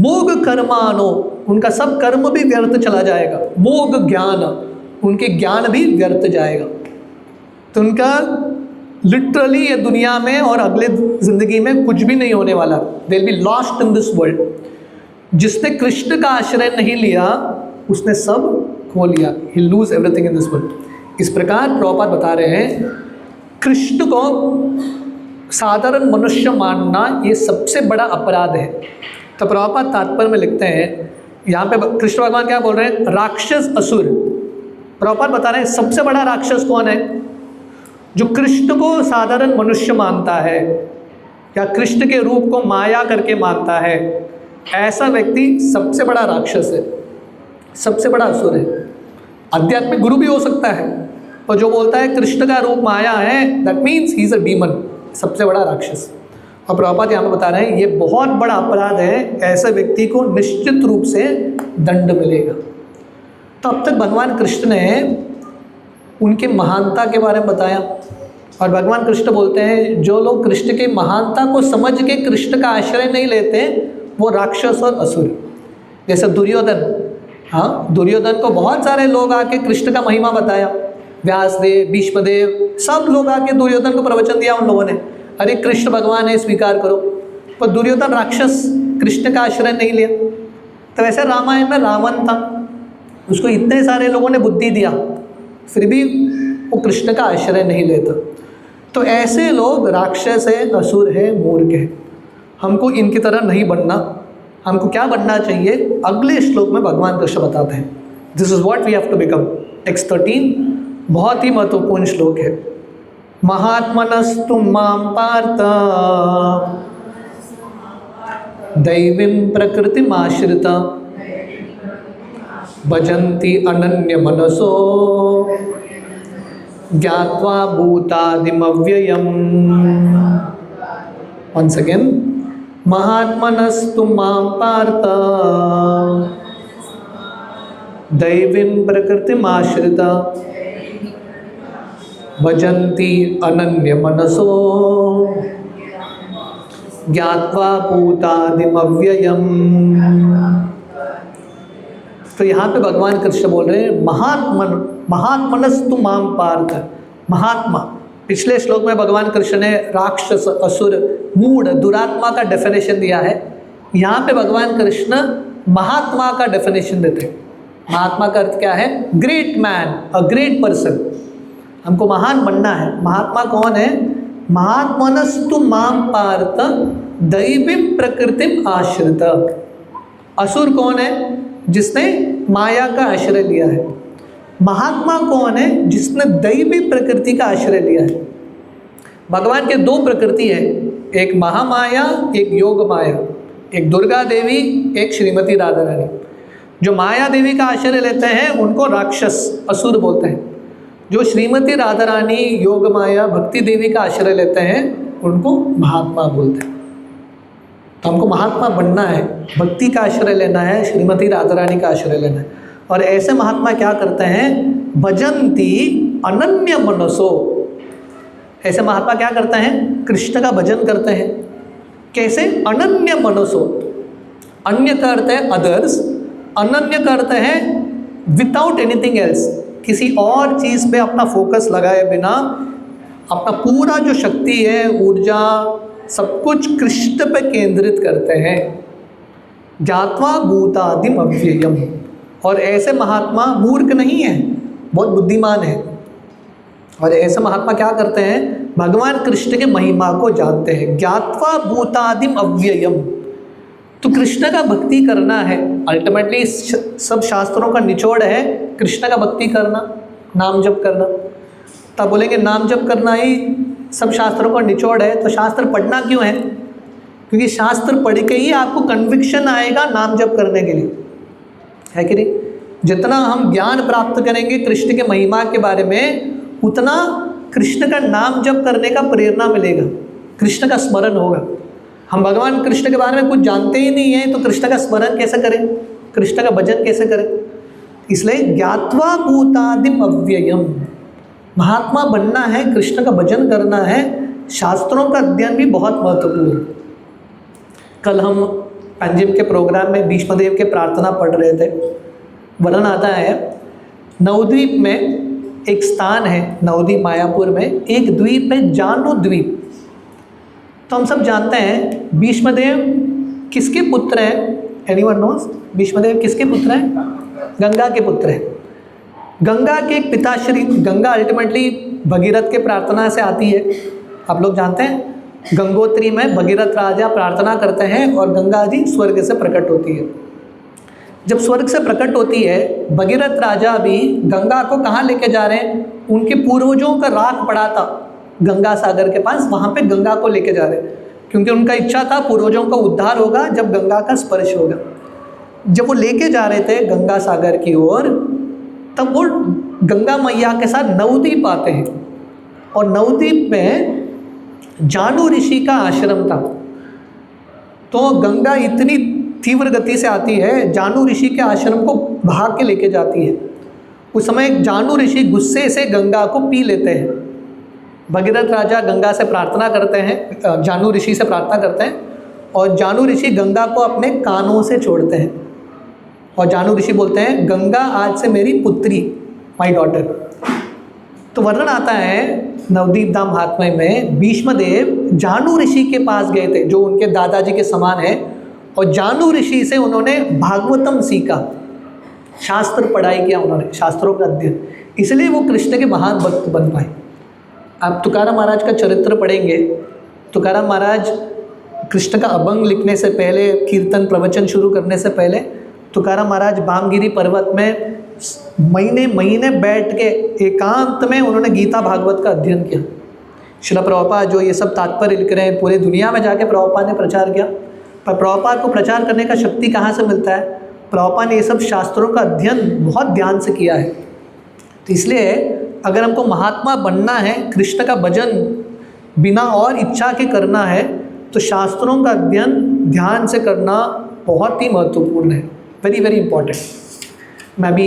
मोग कर्मानो, उनका सब कर्म भी व्यर्थ चला जाएगा। मोग ज्ञान, उनके ज्ञान भी व्यर्थ जाएगा। तो उनका लिटरली ये दुनिया में और अगले जिंदगी में कुछ भी नहीं होने वाला। They will be lost in this world. जिसने कृष्ण का आश्रय नहीं लिया उसने सब खो लिया। He lose everything in this world. इस प्रकार प्रभुपाद बता रहे हैं कृष्ण को साधारण मनुष्य मानना ये सबसे बड़ा अपराध है। तो प्रभुपाद तात्पर्य में लिखते हैं, यहाँ पे कृष्ण भगवान क्या बोल रहे हैं? राक्षस असुर। प्रभुपाद बता रहे हैं सबसे बड़ा राक्षस कौन है? जो कृष्ण को साधारण मनुष्य मानता है या कृष्ण के रूप को माया करके मानता है, ऐसा व्यक्ति सबसे बड़ा राक्षस है, सबसे बड़ा असुर है। आध्यात्मिक गुरु भी हो सकता है, और जो बोलता है कृष्ण का रूप माया है, that means he is a demon, सबसे बड़ा राक्षस। और प्रभुपाद यहाँ पे बता रहे हैं ये बहुत बड़ा अपराध है, ऐसे व्यक्ति को निश्चित रूप से दंड मिलेगा। तो अब तक भगवान कृष्ण ने उनके महानता के बारे में बताया, और भगवान कृष्ण बोलते हैं जो लोग कृष्ण के महानता को समझ के कृष्ण का आश्रय नहीं लेते वो राक्षस और असुर। जैसे दुर्योधन, हाँ, दुर्योधन को बहुत सारे लोग आके कृष्ण का महिमा बताया, व्यासदेव, भीष्मदेव, सब लोग आके दुर्योधन को प्रवचन दिया उन लोगों ने, अरे कृष्ण भगवान है स्वीकार करो। पर दुर्योधन राक्षस, कृष्ण का आश्रय नहीं लिया। तो वैसे रामायण में रावण था, उसको इतने सारे लोगों ने बुद्धि दिया, फिर भी वो कृष्ण का आश्रय नहीं लेता। तो ऐसे लोग राक्षस है, असुर है, मूर्ख है। हमको इनकी तरह नहीं बनना। हमको क्या बनना चाहिए? अगले श्लोक में भगवान कृष्ण बताते हैं, this is what we have to become. Text 13 बहुत ही महत्वपूर्ण श्लोक है। महात्मनस्तु मां पार्थ दैवीं प्रकृतिमाश्रिता भजन्ति अनन्य मनसो ज्ञात्वा भूतादिमव्ययम्। once again, महात्मनस्तु मां पार्थ दैवीं प्रकृतिमाश्रिता भजन्ति अनन्य मनसो ज्ञात्वा भूतादिमव्ययम्। तो यहाँ पे भगवान कृष्ण बोल रहे हैं महात्मनस्तु मां पार्थ। महात्मा, पिछले श्लोक में भगवान कृष्ण ने राक्षस, असुर, मूढ़, दुरात्मा का डेफिनेशन दिया है। यहाँ पे भगवान कृष्ण महात्मा का डेफिनेशन देते हैं। महात्मा का अर्थ क्या है? Great man, a great person. हमको महान बनना है। महात्मा कौन है? महात्मनस्तु मां पार्थ दैवीं प्रकृतिम आश्रित। असुर कौन है? जिसने माया का आश्रय लिया है। महात्मा कौन है? जिसने दैवी प्रकृति का आश्रय लिया है। भगवान के दो प्रकृति है, एक महामाया, एक योग माया, एक दुर्गा देवी, एक श्रीमती राधा रानी। जो माया देवी का आश्रय लेते हैं उनको राक्षस, असुर बोलते हैं। जो श्रीमती राधा रानी, योग माया, भक्ति देवी का आश्रय लेते हैं उनको महात्मा बोलते हैं। तो हमको महात्मा बनना है, भक्ति का आश्रय लेना है, श्रीमती राधा रानी का आश्रय लेना है। और ऐसे महात्मा क्या करते हैं? भजन्ति अनन्य मनसो, ऐसे महात्मा क्या करते हैं? कृष्ण का भजन करते हैं। कैसे? अनन्य मनसो, अन्य का अर्थ है अदर्स, अनन्य का अर्थ है विदाउट एनीथिंग एल्स, किसी और चीज़ पे अपना फोकस लगाए बिना अपना पूरा जो शक्ति है, ऊर्जा, सब कुछ कृष्ण पे केंद्रित करते हैं। ज्ञात्वा भूतादिम अव्ययम। और ऐसे महात्मा मूर्ख नहीं है, बहुत बुद्धिमान है। और ऐसे महात्मा क्या करते हैं? भगवान कृष्ण के महिमा को जानते हैं। ज्ञात्वा भूतादिम अव्ययम। तो कृष्ण का भक्ति करना है, अल्टीमेटली सब शास्त्रों का निचोड़ है कृष्ण का भक्ति करना, नाम जप करना। तब बोलेंगे नाम जप करना ही सब शास्त्रों का निचोड़ है, तो शास्त्र पढ़ना क्यों है? क्योंकि शास्त्र पढ़ के ही आपको कन्विक्शन आएगा नाम जप करने के लिए, है कि नहीं? जितना हम ज्ञान प्राप्त करेंगे कृष्ण के महिमा के बारे में, उतना कृष्ण का नाम जप करने का प्रेरणा मिलेगा, कृष्ण का स्मरण होगा। हम भगवान कृष्ण के बारे में कुछ जानते ही नहीं है तो कृष्ण का स्मरण कैसे करें, कृष्ण का भजन कैसे करें? इसलिए ज्ञात्वा भूतादिम अव्ययम, महात्मा बनना है, कृष्ण का भजन करना है, शास्त्रों का अध्ययन भी बहुत महत्वपूर्ण। कल हम पंजिम के प्रोग्राम में भीष्मदेव के प्रार्थना पढ़ रहे थे। वर्णन आता है नवद्वीप में एक स्थान है, नवद्वीप मायापुर में एक द्वीप है जानु द्वीप। तो हम सब जानते हैं भीष्मदेव किसके पुत्र हैं? Anyone nose? भीष्मदेव किसके पुत्र हैं? गंगा के पुत्र हैं। गंगा के एक पिताश्री, गंगा अल्टीमेटली भगीरथ के प्रार्थना से आती है। आप लोग जानते हैं गंगोत्री में भगीरथ राजा प्रार्थना करते हैं और गंगा जी स्वर्ग से प्रकट होती है। जब स्वर्ग से प्रकट होती है, भगीरथ राजा भी गंगा को कहाँ लेके जा रहे हैं? उनके पूर्वजों का राख पड़ा था गंगा सागर के पास, वहाँ पे गंगा को लेके जा रहे हैं, क्योंकि उनका इच्छा था पूर्वजों का उद्धार होगा जब गंगा का स्पर्श होगा। जब वो लेके जा रहे थे गंगा सागर की ओर, तब वो गंगा मैया के साथ नवद्वीप आते हैं और नवद्वीप में जानु ऋषि का आश्रम था। तो गंगा इतनी तीव्र गति से आती है, जानु ऋषि के आश्रम को भाग के लेके जाती है। उस समय जानु ऋषि गुस्से से गंगा को पी लेते हैं। भगीरथ राजा गंगा से प्रार्थना करते हैं, जानु ऋषि से प्रार्थना करते हैं और जानु ऋषि गंगा को अपने कानों से छोड़ते हैं और जानु ऋषि बोलते हैं गंगा आज से मेरी पुत्री, माई डॉटर। तो वर्णन आता है नवद्वीप धाम महात्म्य में भीष्मदेव जानु ऋषि के पास गए थे जो उनके दादाजी के समान है, और जानु ऋषि से उन्होंने भागवतम सीखा, शास्त्र पढ़ाई किया उन्होंने, शास्त्रों का अध्ययन, इसलिए वो कृष्ण के महान भक्त बन पाए। आप तुकाराम महाराज का चरित्र पढ़ेंगे। तुकाराम महाराज कृष्ण का अभंग लिखने से पहले, कीर्तन प्रवचन शुरू करने से पहले, तुकाराम महाराज बामगिरी पर्वत में महीने महीने बैठ के एकांत में उन्होंने गीता भागवत का अध्ययन किया। श्रील प्रभुपाद जो ये सब तात्पर्य लिख रहे हैं, पूरे दुनिया में जाके प्रभुपाद ने प्रचार किया, पर प्रभुपाद को प्रचार करने का शक्ति कहाँ से मिलता है? प्रभुपाद ने ये सब शास्त्रों का अध्ययन बहुत ध्यान से किया है। तो इसलिए अगर हमको महात्मा बनना है, कृष्ण का भजन बिना और इच्छा के करना है, तो शास्त्रों का अध्ययन ध्यान से करना बहुत ही महत्वपूर्ण है, वेरी वेरी इंपॉर्टेंट। मैं भी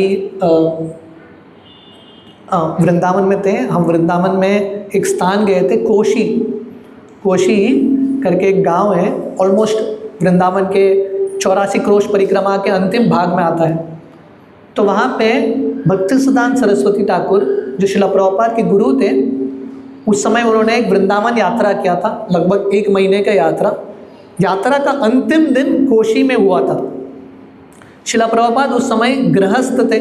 वृंदावन में थे, हम वृंदावन में एक स्थान गए थे, कोशी, कोशी करके एक गांव है, ऑलमोस्ट वृंदावन के 84 क्रोश परिक्रमा के अंतिम भाग में आता है। तो वहाँ पे भक्तिसिद्धांत सरस्वती ठाकुर जो श्रील प्रभुपाद के गुरु थे, उस समय उन्होंने एक वृंदावन यात्रा किया था, लगभग 1 महीने का यात्रा। यात्रा का अंतिम दिन कोशी में हुआ था। श्रील प्रभुपाद उस समय गृहस्थ थे,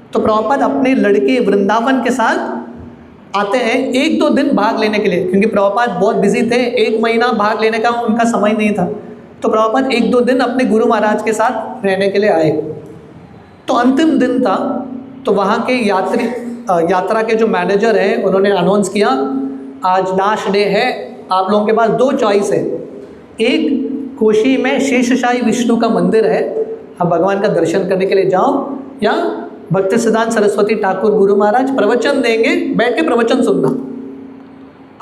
तो प्रभुपाद अपने लड़के वृंदावन के साथ आते हैं 1-2 दिन भाग लेने के लिए, क्योंकि प्रभुपाद बहुत बिजी थे, 1 महीना भाग लेने का उनका समय नहीं था। तो प्रभुपाद 1-2 दिन अपने गुरु महाराज के साथ रहने के लिए आए। तो अंतिम दिन था, तो वहाँ के यात्रा के जो मैनेजर हैं उन्होंने अनाउंस किया, आज लास्ट डे है, आप लोगों के पास 2 चॉइस है। एक, कोशी में शेषशाही विष्णु का मंदिर है, आप भगवान का दर्शन करने के लिए जाओ, या भक्तिसिद्धांत सरस्वती ठाकुर गुरु महाराज प्रवचन देंगे, बैठ के प्रवचन सुनना।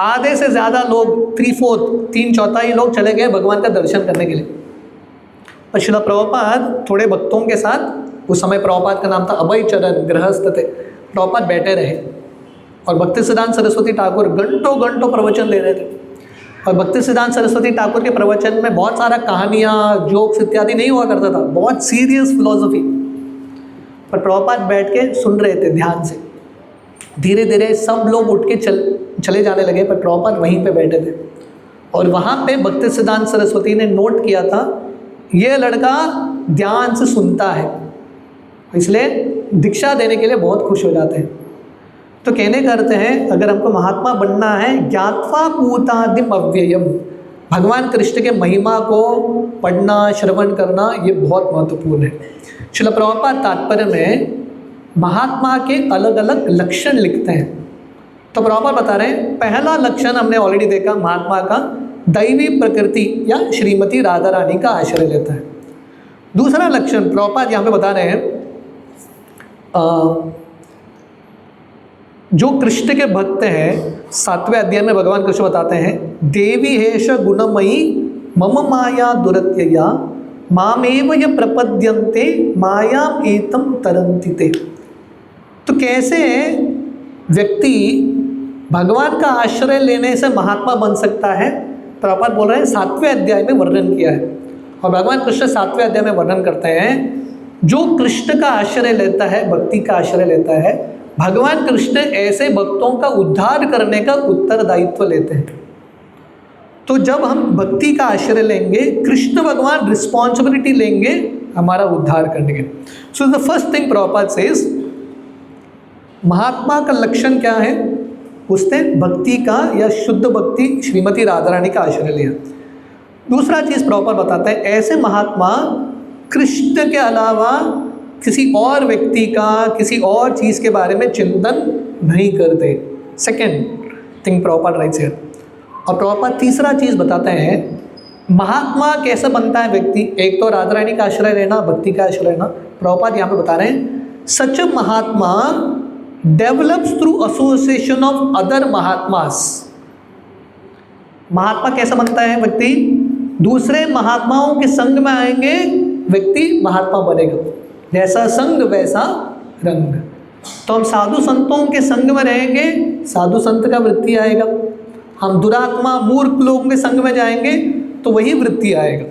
आधे से ज़्यादा लोग, 3/4 लोग चले गए भगवान का दर्शन करने के लिए। पर श्रील प्रभुपाद थोड़े भक्तों के साथ, उस समय प्रभुपाद का नाम था अभय चरण, गृहस्थ थे, प्रभुपाद बैठे रहे। और भक्तिसिद्धांत सरस्वती ठाकुर घंटों घंटों प्रवचन दे रहे थे। और भक्तिसिद्धांत सरस्वती ठाकुर के प्रवचन में बहुत सारा कहानियाँ, जोक्स इत्यादि नहीं हुआ करता था, बहुत सीरियस फिलॉसफी। पर प्रभुपाद बैठ के सुन रहे थे ध्यान से। धीरे धीरे सब लोग उठ के चले जाने लगे, पर प्रभुपाद वहीं पे बैठे थे। और वहाँ पे भक्तिसिद्धांत सरस्वती ने नोट किया था, ये लड़का ध्यान से सुनता है, इसलिए दीक्षा देने के लिए बहुत खुश हो जाते हैं। तो कहने करते हैं, अगर हमको महात्मा बनना है, ज्ञात्वा पूतादिम अव्ययम, भगवान कृष्ण के महिमा को पढ़ना, श्रवण करना, ये बहुत महत्वपूर्ण है। श्रील प्रभुपाद तात्पर्य में महात्मा के अलग अलग लक्षण लिखते हैं। तो प्रभुपाद बता रहे हैं, पहला लक्षण हमने ऑलरेडी देखा, महात्मा का दैवी प्रकृति या श्रीमती राधा रानी का आश्रय लेता है। दूसरा लक्षण प्रभुपाद यहाँ पे बता रहे हैं, जो कृष्ण के भक्त हैं, 7वें अध्याय में भगवान कृष्ण बताते हैं, देवी हेश गुणमयी मम माया दुरत्यया मामेव य प्रपद्यन्ते मायाम एतम तरन्ति ते। तो कैसे व्यक्ति भगवान का आश्रय लेने से महात्मा बन सकता है, प्रभुपाद बोल रहे हैं 7वें अध्याय में वर्णन किया है। और भगवान कृष्ण 7वें अध्याय में वर्णन करते हैं, जो कृष्ण का आश्रय लेता है, भक्ति का आश्रय लेता है, भगवान कृष्ण ऐसे भक्तों का उद्धार करने का उत्तरदायित्व लेते हैं। तो जब हम भक्ति का आश्रय लेंगे, कृष्ण भगवान रिस्पॉन्सिबिलिटी लेंगे हमारा उद्धार करने के। So the first thing Prabhupad says, महात्मा का लक्षण क्या है, उसने भक्ति का या शुद्ध भक्ति श्रीमती राधा रानी का आश्रय लिया। दूसरा चीज़ प्रभुपाद बताते हैं, ऐसे महात्मा कृष्ण के अलावा किसी और व्यक्ति का, किसी और चीज़ के बारे में चिंतन नहीं करते। Second thing Prabhupada rights here. और प्रभुपाद तीसरा चीज़ बताते हैं, महात्मा कैसे बनता है व्यक्ति। एक तो राधा रानी का आश्रय लेना, भक्ति का आश्रय लेना। प्रभुपाद यहाँ पे बता रहे हैं, such a mahatma develops through association of other mahatmas. महात्मा कैसा बनता है व्यक्ति, दूसरे महात्माओं के संग में आएंगे व्यक्ति महात्मा बनेगा। जैसा संग वैसा रंग। तो हम साधु संतों के संग में रहेंगे, साधु संत का वृत्ति आएगा। हम दुरात्मा मूर्ख लोगों के संग में जाएंगे तो वही वृत्ति आएगा।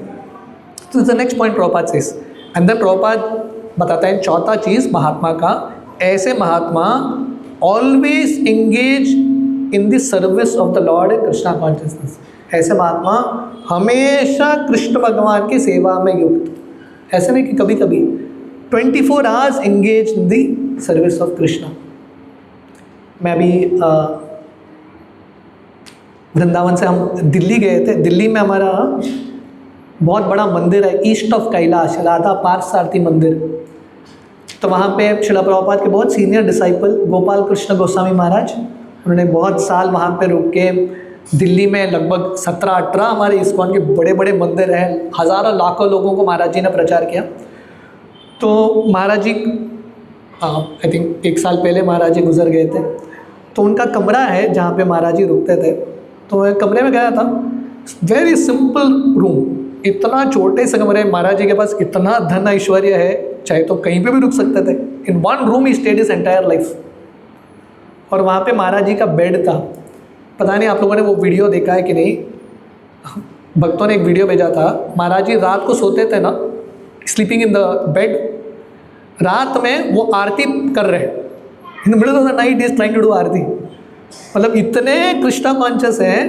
तो the next point Prabhupad says, and then Prabhupad बताता है चौथा चीज़ महात्मा का, ऐसे mahatma always engage in the service of the Lord in Krishna consciousness. ऐसे महात्मा हमेशा कृष्ण भगवान की सेवा में युक्त, ऐसे नहीं कि कभी कभी, 24 hours engage in the service of Krishna. मैं अभी वृंदावन से हम दिल्ली गए थे। दिल्ली में हमारा बहुत बड़ा मंदिर है, ईस्ट ऑफ कैलाश, राधा पार्थसारथी मंदिर। तो वहाँ पे श्रील प्रभुपाद के बहुत सीनियर डिसाइपल गोपाल कृष्ण गोस्वामी महाराज, उन्होंने बहुत साल वहाँ पे रुक के, दिल्ली में लगभग 17-18 हमारे इस्कॉन के बड़े बड़े मंदिर हैं, हज़ारों लाखों लोगों को महाराज जी ने प्रचार किया। तो महाराज जी आई थिंक 1 साल पहले महाराज जी गुजर गए थे। तो उनका कमरा है जहाँ पे महाराज जी रुकते थे। तो मैं कमरे में गया था, वेरी सिंपल रूम, इतना छोटे से कमरे, महाराज जी के पास इतना धन ऐश्वर्य है, चाहे तो कहीं पे भी रुक सकते थे। In one room he stayed his entire life. और वहाँ पे महाराज जी का बेड था। पता नहीं आप लोगों ने वो वीडियो देखा है कि नहीं, भक्तों ने एक वीडियो भेजा था। महाराज जी रात को सोते थे ना, स्लीपिंग इन द बेड, रात में वो आरती कर रहे हैं। In the middle of the night is trying to do aarti. मतलब इतने कृष्णा कॉन्शियस हैं,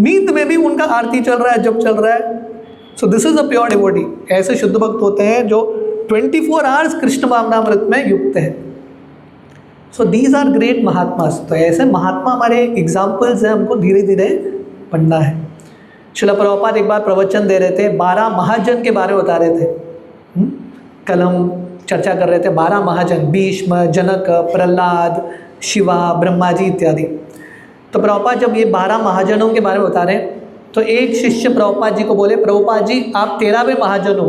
नींद में भी उनका आरती चल रहा है, जब चल रहा है। So this is a pure devotee. ऐसे शुद्ध भक्त होते हैं जो 24 आवर्स कृष्ण भावनामृत में युक्त है। So these are great mahatmas. तो ऐसे महात्मा हमारे एग्जाम्पल्स हैं, हमको धीरे धीरे पढ़ना है। श्रील प्रभुपाद एक बार प्रवचन दे रहे थे, 12 महाजन के बारे में बता रहे थे। कल हम चर्चा कर रहे थे 12 महाजन, भीष्म, जनक, प्रहलाद, शिवा, ब्रह्मा जी इत्यादि। तो प्रभुपाद जब ये 12 महाजनों के बारे में बता रहे हैं, तो एक शिष्य प्रभुपाद जी को बोले, प्रभुपाद जी आप 13वें महाजन हो।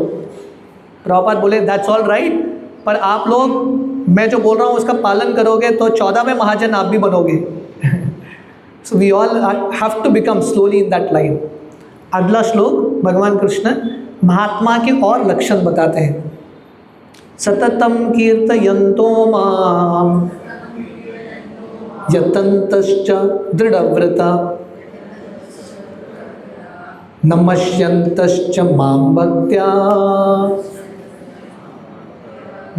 प्रभुपाद बोले दैट्स ऑल राइट, पर आप लोग मैं जो बोल रहा हूँ उसका पालन करोगे तो 14वें महाजन आप भी बनोगे। So we all have to become slowly in that line. अगला श्लोक भगवान कृष्ण महात्मा के और लक्षण बताते हैं। सततम कीर्तयन्तो माम यतन्तश्च दृढव्रता नमस्यन्तश्च मां भक्त्या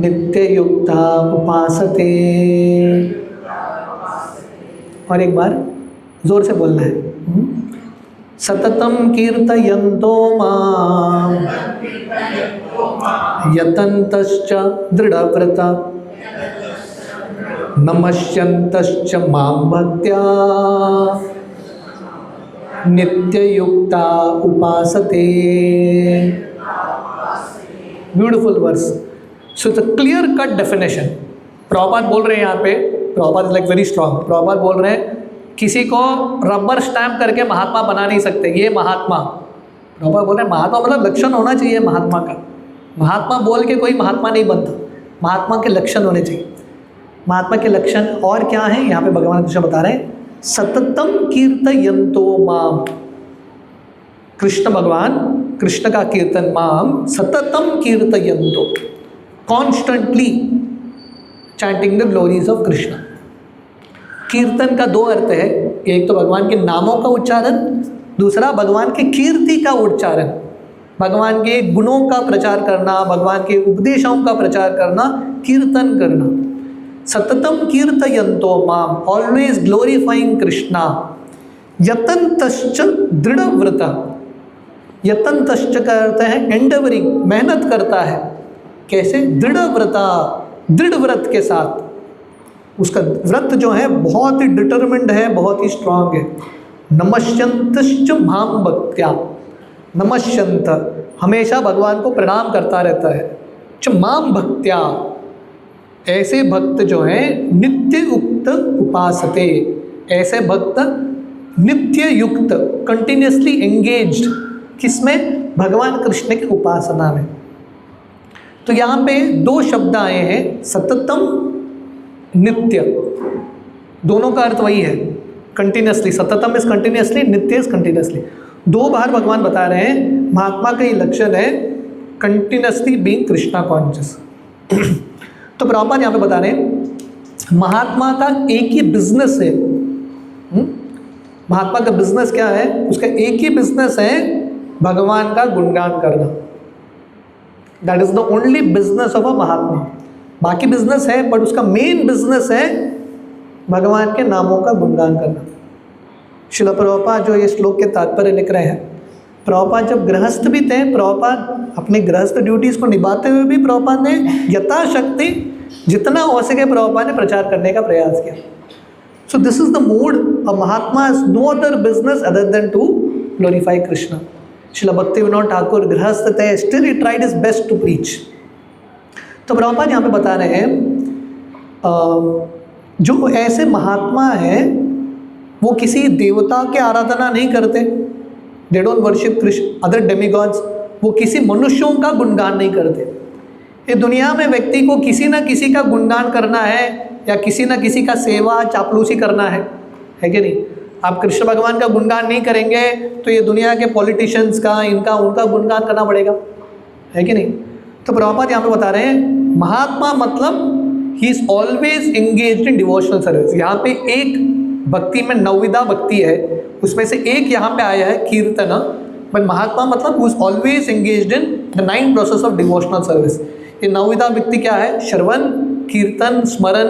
नित्ययुक्ता उपासते। और एक बार जोर से बोलना है। सततं कीर्तयन्तो मां यतन्तश्च दृढव्रता नमस्यन्तश्च मां भक्त्या नित्ययुक्ता उपासते। Beautiful verse. So it's a clear cut definition. Prabhupada बोल रहे हैं यहाँ पे, Prabhupada is like very strong. Prabhupada बोल रहे हैं किसी को रबर स्टैम्प करके महात्मा बना नहीं सकते, ये महात्मा। प्रभुपाद बोल रहे हैं महात्मा मतलब लक्षण होना चाहिए महात्मा का। महात्मा बोल के कोई महात्मा नहीं बनता, महात्मा के लक्षण होने चाहिए। महात्मा के लक्षण और क्या हैं यहाँ पे भगवान कृष्ण बता रहे हैं। सततम कीर्तयन्तो माम, कृष्ण भगवान कृष्ण का कीर्तन, माम सततम कीर्तयन्तो, constantly chanting the glories of Krishna. कीर्तन का दो अर्थ है, एक तो भगवान के नामों का उच्चारण, दूसरा भगवान के कीर्ति का उच्चारण। भगवान के गुणों का प्रचार करना, भगवान के उपदेशों का प्रचार करना, कीर्तन करना। सततम कीर्तयन्तो माम, ऑलवेज ग्लोरीफाइंग कृष्णा। यतन्तश्च दृढ़व्रता, यतन्तश्च का अर्थ है एंडेवरिंग, मेहनत करता है। कैसे? दृढ़व्रता, दृढ़ व्रत के साथ। उसका व्रत जो है बहुत ही डिटरमिन्ड है, बहुत ही स्ट्रांग है। नमस्यन्तश्च माम भक्त्या, नमस्यन्त हमेशा भगवान को प्रणाम करता रहता है। च माम भक्त्या, ऐसे भक्त जो हैं नित्य युक्त उपासते, ऐसे भक्त नित्य युक्त, कंटिन्यूसली एंगेज्ड, किसमें? भगवान कृष्ण की उपासना में। तो यहाँ पे दो शब्द आए हैं, सततम, नित्य, दोनों का अर्थ वही है, कंटिन्यूसली। सततम इज कंटिन्यूसली, नित्य इज कंटिन्यूसली। दो बार भगवान बता रहे हैं महात्मा का ये लक्षण है, कंटिन्यूसली बीइंग कृष्णा कॉन्शियस। तो प्रभुपाद यहाँ पे बता रहे हैं महात्मा का एक ही बिजनेस है। महात्मा का बिजनेस क्या है? उसका एक ही बिजनेस है, भगवान का गुणगान करना। That is the only business of a mahatma. बाकी बिजनेस है बट उसका मेन बिजनेस है भगवान के नामों का गुणगान करना। श्रील प्रभुपाद जो ये श्लोक के तात्पर्य लिख रहे हैं, प्रभुपाद जब गृहस्थ भी थे, प्रभुपाद अपने गृहस्थ ड्यूटीज़ को निभाते हुए भी प्रभुपाद ने यथाशक्ति जितना हो सके प्रभुपाद ने प्रचार करने का प्रयास किया। So this is the mood of महात्मा, is no other business other than to glorify Krishna. Srila Bhaktivinoda Thakur गृहस्थ थे, still he tried his best to preach. तो प्रभुपाद यहाँ पे बता रहे हैं जो ऐसे महात्मा हैं वो किसी देवता की आराधना नहीं करते, they don't worship Krishna other demigods, वो किसी मनुष्यों का गुणगान नहीं करते। ये दुनिया में व्यक्ति को किसी न किसी का गुणगान करना है या किसी न किसी का सेवा चापलूसी करना है कि नहीं? आप कृष्ण भगवान का गुणगान नहीं करेंगे तो ये दुनिया के पॉलिटिशियंस का, इनका उनका गुणगान करना पड़ेगा, है कि नहीं? तो प्रभुपाद यहाँ पे बता रहे हैं महात्मा मतलब he is always engaged in devotional service. यहाँ पे एक भक्ति में नवविधा भक्ति है, उसमें से एक यहाँ पे आया है कीर्तन, बट महात्मा मतलब who is always engaged in the 9 process of devotional service. ये नवविधा भक्ति क्या है? श्रवण, कीर्तन, स्मरण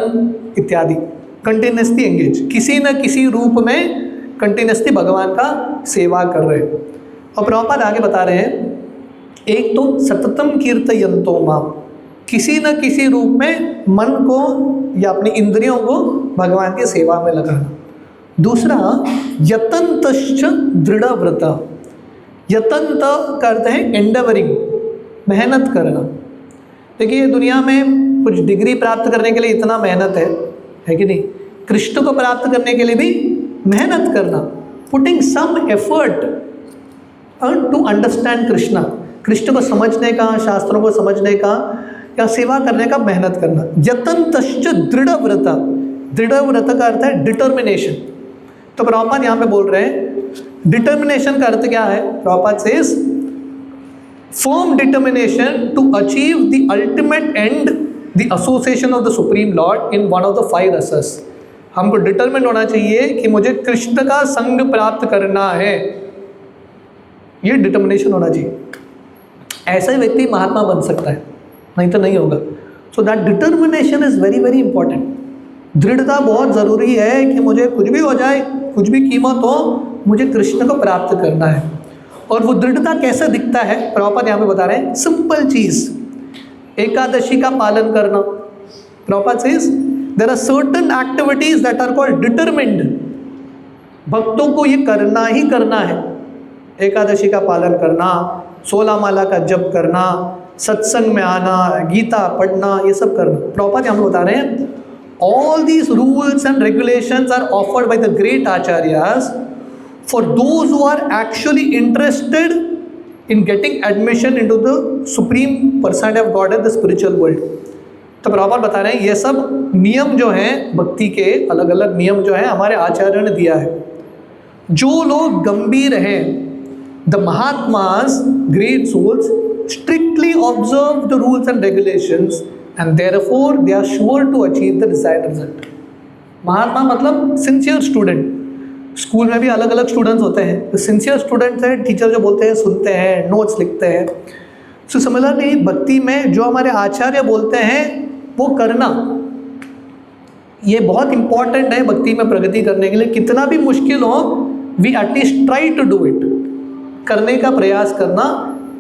इत्यादि, कंटिन्यूसली एंगेज, किसी न किसी रूप में कंटिन्यूसली भगवान का सेवा कर रहे हैं। और प्रभुपाद आगे बता रहे हैं एक तो सततम कीर्तयन्तो माम, किसी न किसी रूप में मन को या अपनी इंद्रियों को भगवान की सेवा में लगाना। दूसरा यतन्तश्च दृढ़व्रता, यतंत का अर्थ है एंडेवरिंग, मेहनत करना। देखिए दुनिया में कुछ डिग्री प्राप्त करने के लिए इतना मेहनत है कि नहीं? कृष्ण को प्राप्त करने के लिए भी मेहनत करना, putting some effort to understand Krishna, Krishna को समझने का, शास्त्रों को समझने का या सेवा करने का मेहनत करना। यतन्तश्च दृढ़व्रता, दृढ़व्रता का अर्थ है डिटर्मिनेशन। तो प्रभुपाद यहाँ पे बोल रहे हैं डिटर्मिनेशन का अर्थ क्या है? Prabhupada says firm determination to achieve the ultimate end, the association of the Supreme Lord in one of the 5 rasas. हमको डिटरमिन होना चाहिए कि मुझे कृष्ण का संग प्राप्त करना है, ये डिटर्मिनेशन होना चाहिए। ऐसा ही व्यक्ति महात्मा बन सकता है, नहीं तो नहीं होगा। So that determination is very very important. दृढ़ता बहुत ज़रूरी है कि मुझे कुछ भी हो जाए, कुछ भी कीमत हो, मुझे कृष्ण को प्राप्त करना है। और वो दृढ़ता कैसे दिखता है, प्रॉपर यहाँ पे बता रहे हैं, सिंपल चीज़, एकादशी का पालन करना। Proper says there are certain activities that are called determined. भक्तों को ये करना ही करना है। एकादशी का पालन करना, 16 माला का जप करना, सत्संग में आना, गीता पढ़ना, ये सब करना। प्रॉपर हम बता रहे हैं, all these rules and regulations are offered by the great acharyas for those who are actually interested in getting admission into the supreme personality of God and the spiritual world. तो प्रॉपर बता रहे हैं, ये सब नियम जो हैं भक्ति के, अलग अलग नियम जो हैं हमारे आचार्यों ने दिया है। जो लोग गंभीर हैं, the Mahatmas, great souls, strictly observe the rules and regulations and therefore they are sure to achieve the desired result. महात्मा मतलब सिंसियर स्टूडेंट। स्कूल में भी अलग अलग स्टूडेंट्स होते हैं, तो सिंसियर स्टूडेंट्स हैं, टीचर जो बोलते हैं सुनते हैं, नोट्स लिखते हैं। सो सिमिलरली भक्ति में जो हमारे आचार्य बोलते हैं वो करना, ये बहुत इंपॉर्टेंट है भक्ति में प्रगति करने के लिए। कितना भी मुश्किल हो, we at least try to do it, करने का प्रयास करना।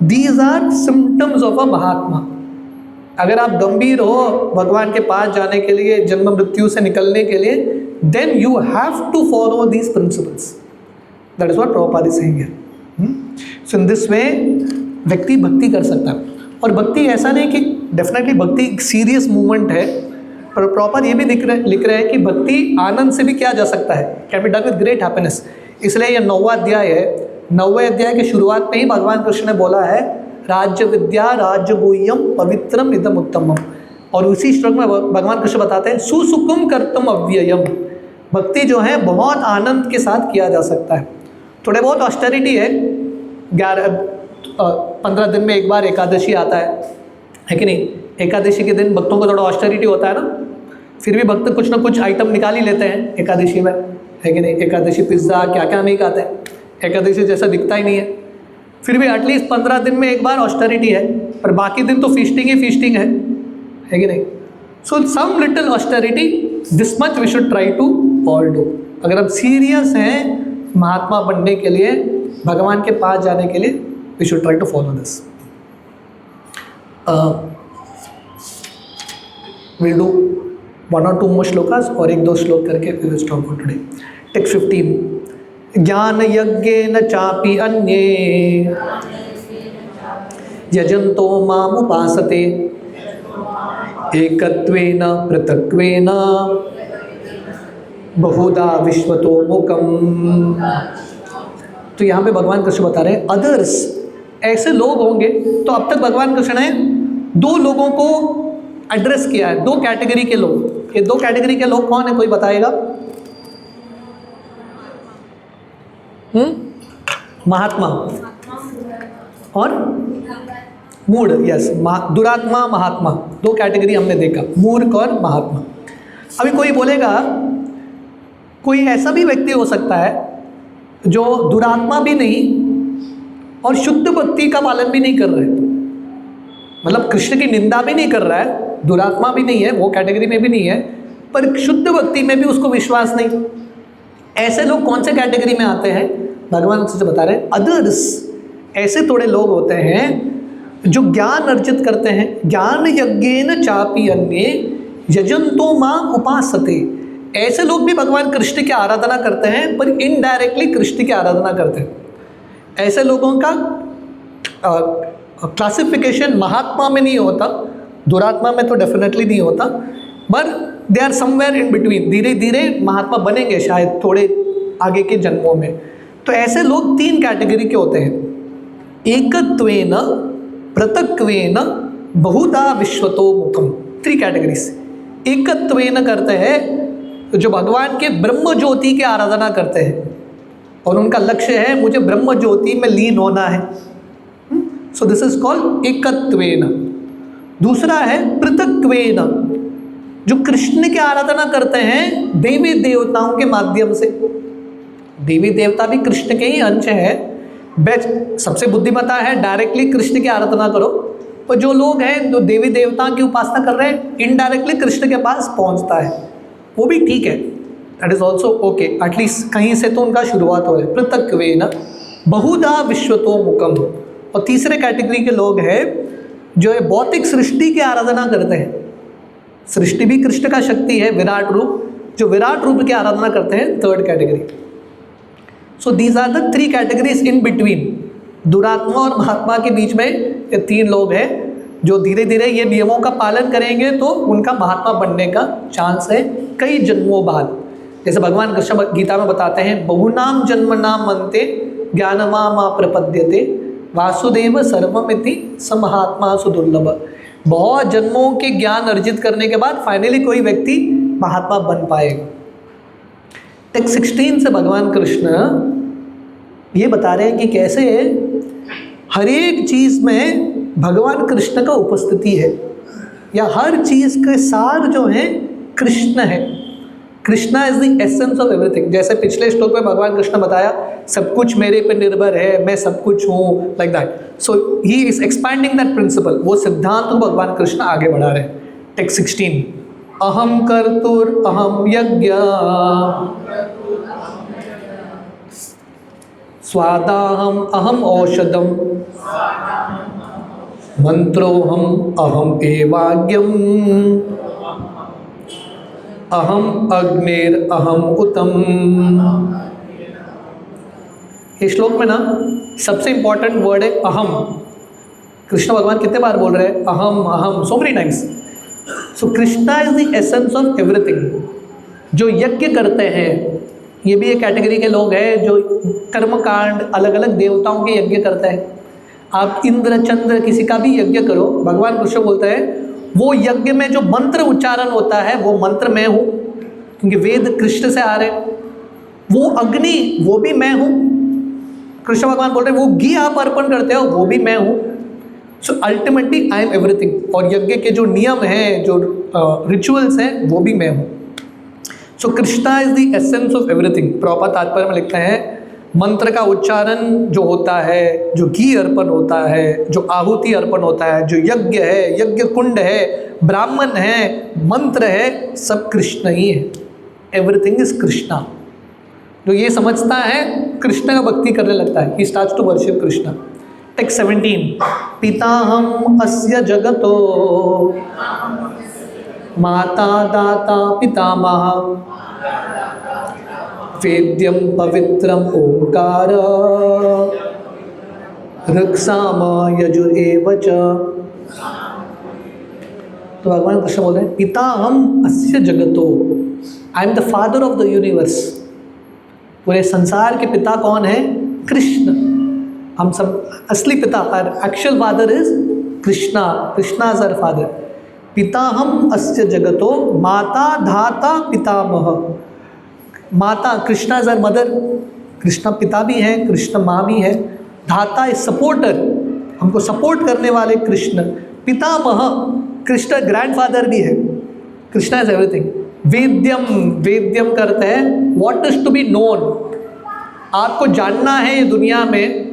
These are symptoms of a mahatma. अगर आप गंभीर हो भगवान के पास जाने के लिए, जन्म मृत्यु से निकलने के लिए, then you have to follow these principles. That is what Prabhupada is saying here. So in this way व्यक्ति भक्ति कर सकता है। और भक्ति ऐसा नहीं कि डेफिनेटली भक्ति एक सीरियस मूवमेंट है, पर प्रॉपर ये भी लिख रहे हैं कि भक्ति आनंद से भी किया जा सकता है, can be done with great happiness. इसलिए ये 9वां अध्याय है। 9वें अध्याय के शुरुआत में ही भगवान कृष्ण ने बोला है, राज्य विद्या राज्य गुह्यम पवित्रम इदम उत्तमम। और उसी श्लोक में भगवान कृष्ण बताते हैं, सुसुखम कर्तम अव्ययम। भक्ति जो है बहुत आनंद के साथ किया जा सकता है। थोड़े बहुत ऑस्टेरिटी है, 15 दिन में एक बार एकादशी आता है कि नहीं। एकादशी के दिन भक्तों को थोड़ा ऑस्टेरिटी होता है ना, फिर भी भक्त कुछ ना कुछ आइटम निकाल ही लेते हैं एकादशी में, है कि नहीं। एकादशी पिज्ज़ा क्या क्या नहीं खाते हैं, एकादशी जैसा दिखता ही नहीं है। फिर भी एटलीस्ट 15 दिन में एक बार ऑस्टेरिटी है, पर बाकी दिन तो फीस्टिंग ही फीस्टिंग है कि नहीं। So some little austerity, this much we should try to all do. अगर हम सीरियस हैं महात्मा बनने के लिए, भगवान के पास जाने के लिए, we should try to follow this. Will do 1 or 2 more shlokas और 1-2 श्लोक करके we will stop for today. Text 15। ज्ञान यज्ञेन चापि अन्ये यजन्तो माम उपासते एकत्वेन पृथक्त्वेन बहुधा विश्वतो मुकम्। तो यहाँ पे भगवान कृष्ण बता रहे हैं, अदर्स, ऐसे लोग होंगे। तो अब तक भगवान कृष्ण ने 2 लोगों को एड्रेस किया है, 2 कैटेगरी के लोग। ये 2 कैटेगरी के लोग कौन है, कोई बताएगा? महात्मा और मूढ़। यस, दुरात्मा महात्मा, 2 कैटेगरी हमने देखा, मूर्ख और महात्मा। अभी कोई बोलेगा, कोई ऐसा भी व्यक्ति हो सकता है जो दुरात्मा भी नहीं और शुद्ध भक्ति का पालन भी नहीं कर रहे, मतलब कृष्ण की निंदा भी नहीं कर रहा है, दुरात्मा भी नहीं है, वो कैटेगरी में भी नहीं है, पर शुद्ध भक्ति में भी उसको विश्वास नहीं। ऐसे लोग कौन से कैटेगरी में आते हैं? भगवान से बता रहे हैं, अदर्स। ऐसे थोड़े लोग होते हैं जो ज्ञान अर्जित करते हैं। ज्ञान यज्ञेन चापि अन्ये यजन्तो माम उपासते। ऐसे लोग भी भगवान कृष्ण की आराधना करते हैं, पर इनडायरेक्टली कृष्ण की आराधना करते हैं। ऐसे लोगों का क्लासिफिकेशन महात्मा में नहीं होता, दुरात्मा में तो डेफिनेटली नहीं होता, but they are somewhere in between. धीरे धीरे महात्मा बनेंगे शायद थोड़े आगे के जन्मों में। तो ऐसे लोग 3 कैटेगरी के होते हैं, एकत्वेन पृथक्त्वेन बहुधा विश्वतो मुखम। 3 कैटेगरीज। एकत्वेन करते हैं जो भगवान के ब्रह्म ज्योति की आराधना करते हैं और उनका लक्ष्य है मुझे ब्रह्म ज्योति में लीन होना है। सो दिस इज कॉल्ड एकत्वेन। दूसरा है पृथक्त्वेन। जो कृष्ण की आराधना करते हैं देवी देवताओं के माध्यम से। देवी देवता भी कृष्ण के ही अंश है। बेस्ट सबसे बुद्धिमता है डायरेक्टली कृष्ण की आराधना करो, और जो लोग हैं जो देवी देवताओं की उपासना कर रहे हैं इनडायरेक्टली कृष्ण के पास पहुंचता है, वो भी ठीक है, that is also okay. At least कहीं से तो उनका शुरुआत हो रहा है। पृथक्वेन बहुधा विश्वतो मुखम। और तीसरे कैटेगरी के लोग हैं जो है भौतिक सृष्टि की आराधना करते हैं। सृष्टि भी कृष्ण का शक्ति है, विराट रूप, जो विराट रूप की आराधना करते हैं, third category. So these are the three categories in between. दुरात्मा और महात्मा के बीच में ये तीन लोग हैं जो धीरे धीरे ये नियमों का पालन करेंगे तो उनका महात्मा बनने का चांस है कई जन्मों बाद। जैसे भगवान कृष्ण गीता में बताते हैं, बहुनाम जन्मनाम अन्ते ज्ञानमाम प्रपद्यते वासुदेव सर्वमिति स महात्मा सुदुर्लभ। बहुत जन्मों के ज्ञान अर्जित करने के बाद फाइनली कोई व्यक्ति महात्मा बन पाएगा। टेक्स्ट 16 से भगवान कृष्ण ये बता रहे हैं कि कैसे हर एक चीज़ में भगवान कृष्ण का उपस्थिति है, या हर चीज़ के सार जो है कृष्ण है। Krishna is the essence of everything. जैसे पिछले श्लोक में भगवान कृष्ण बताया सब कुछ मेरे पे निर्भर है, मैं सब कुछ हूँ, like that. So he is expanding that principle. वो सिद्धांत को भगवान कृष्ण आगे बढ़ा रहे हैं। टेक्स्ट 16, अहम कर्तुर अहम यज्ञ स्वादाहम अहम औषधम मंत्रोहम अहम एवाग्यम अहम अग्निर अहम उत्तम। इस श्लोक में ना सबसे इंपॉर्टेंट वर्ड है अहम। कृष्ण भगवान कितने बार बोल रहे हैं अहम अहम, so many times. So Krishna is the essence of everything. जो यज्ञ करते हैं ये भी एक कैटेगरी के लोग हैं जो कर्मकांड अलग अलग देवताओं के यज्ञ करते हैं। आप इंद्र चंद्र किसी का भी यज्ञ करो, भगवान कृष्ण बोलते हैं वो यज्ञ में जो मंत्र उच्चारण होता है वो मंत्र मैं हूँ, क्योंकि वेद कृष्ण से आ रहे हैं। वो अग्नि वो भी मैं हूँ, कृष्ण भगवान बोल रहे हैं वो घी आप अर्पण करते हो वो भी मैं हूँ। So ultimately I am everything. और यज्ञ के जो नियम हैं, जो रिचुअल्स हैं, वो भी मैं हूँ। So Krishna is the essence of everything. Proper तात्पर्य में लिखते हैं मंत्र का उच्चारण जो होता है, जो घी अर्पण होता है, जो आहुति अर्पण होता है, जो यज्ञ है, यज्ञ कुंड है, ब्राह्मण है, मंत्र है, सब कृष्ण ही है। Everything is Krishna. जो ये समझता है कृष्ण का भक्ति करने लगता है, he starts to worship Krishna. Text 17, पिताहम अस्य जगतो माता दाता पितामह वेद्यम पवित्रम ओंकार ऋक्साम यजुर एवच। तो भगवान कृष्ण बोल रहे हैं पिता हम अस्य जगतो, I am the father of the universe. पूरे संसार के पिता कौन है? कृष्ण। हम सब असली पिता, actual father is Krishna. Krishna is our father. पिता हम अस्य जगतो माता धाता पितामह। माता Krishna is our mother, Krishna पिता भी है, कृष्ण माँ भी है। धाता इज सपोर्टर, हमको सपोर्ट करने वाले कृष्ण। पितामह कृष्ण ग्रैंडफादर भी है। Krishna is everything. वेद्यम, वेद्यम करते हैं what is to be known. आपको जानना है ये दुनिया में,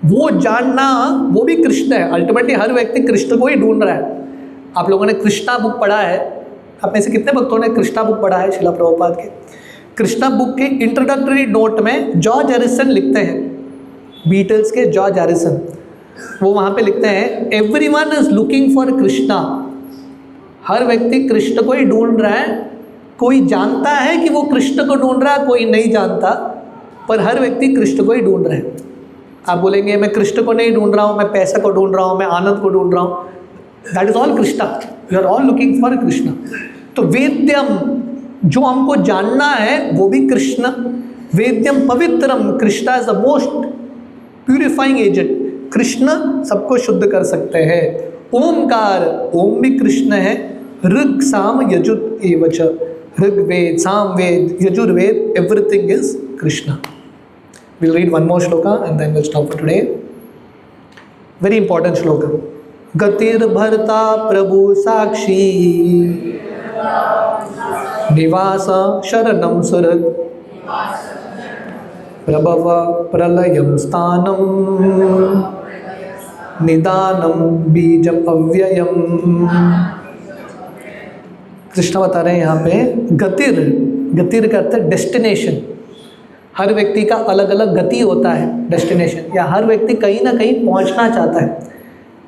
वो जानना वो भी कृष्ण है। अल्टीमेटली हर व्यक्ति कृष्ण को ही ढूंढ रहा है। आप लोगों ने कृष्णा बुक पढ़ा है? आप में से कितने भक्तों ने कृष्णा बुक पढ़ा है? शिला प्रभुपाद के कृष्णा बुक के इंट्रोडक्टरी नोट में जॉर्ज हैरिसन लिखते हैं, बीटल्स के जॉर्ज हैरिसन, वो वहाँ पे लिखते हैं everyone is looking for Krishna. हर व्यक्ति कृष्ण को ही ढूंढ रहा है। कोई जानता है कि वो कृष्ण को ढूंढ रहा है, कोई नहीं जानता, पर हर व्यक्ति कृष्ण को ही ढूंढ रहा है। आप बोलेंगे मैं कृष्ण को नहीं ढूंढ रहा हूँ, मैं पैसा को ढूंढ रहा हूँ, मैं आनंद को ढूंढ रहा हूँ। That is all Krishna. You are all looking for Krishna. तो वेद्यम जो हमको जानना है वो भी कृष्ण। वेद्यम पवित्रम, Krishna is the most purifying agent. Krishna सबको शुद्ध कर सकते हैं। ओमकार, ओम भी कृष्ण है। ऋग साम यजुर एवच, Rigveda, Samaveda, Yajurveda, everything is Krishna. We'll read one more shloka and then we'll stop for today. Very important shloka. Gatir bharta prabhu sakshi निवास शरणं सुहृद प्रभव प्रलयं स्थानं निदानं बीजम अव्ययम। कृष्ण बता रहे हैं यहाँ पे गतिर, गतिर करते हैं डेस्टिनेशन। हर व्यक्ति का अलग अलग गति होता है, डेस्टिनेशन, या हर व्यक्ति कहीं ना कहीं पहुँचना चाहता है।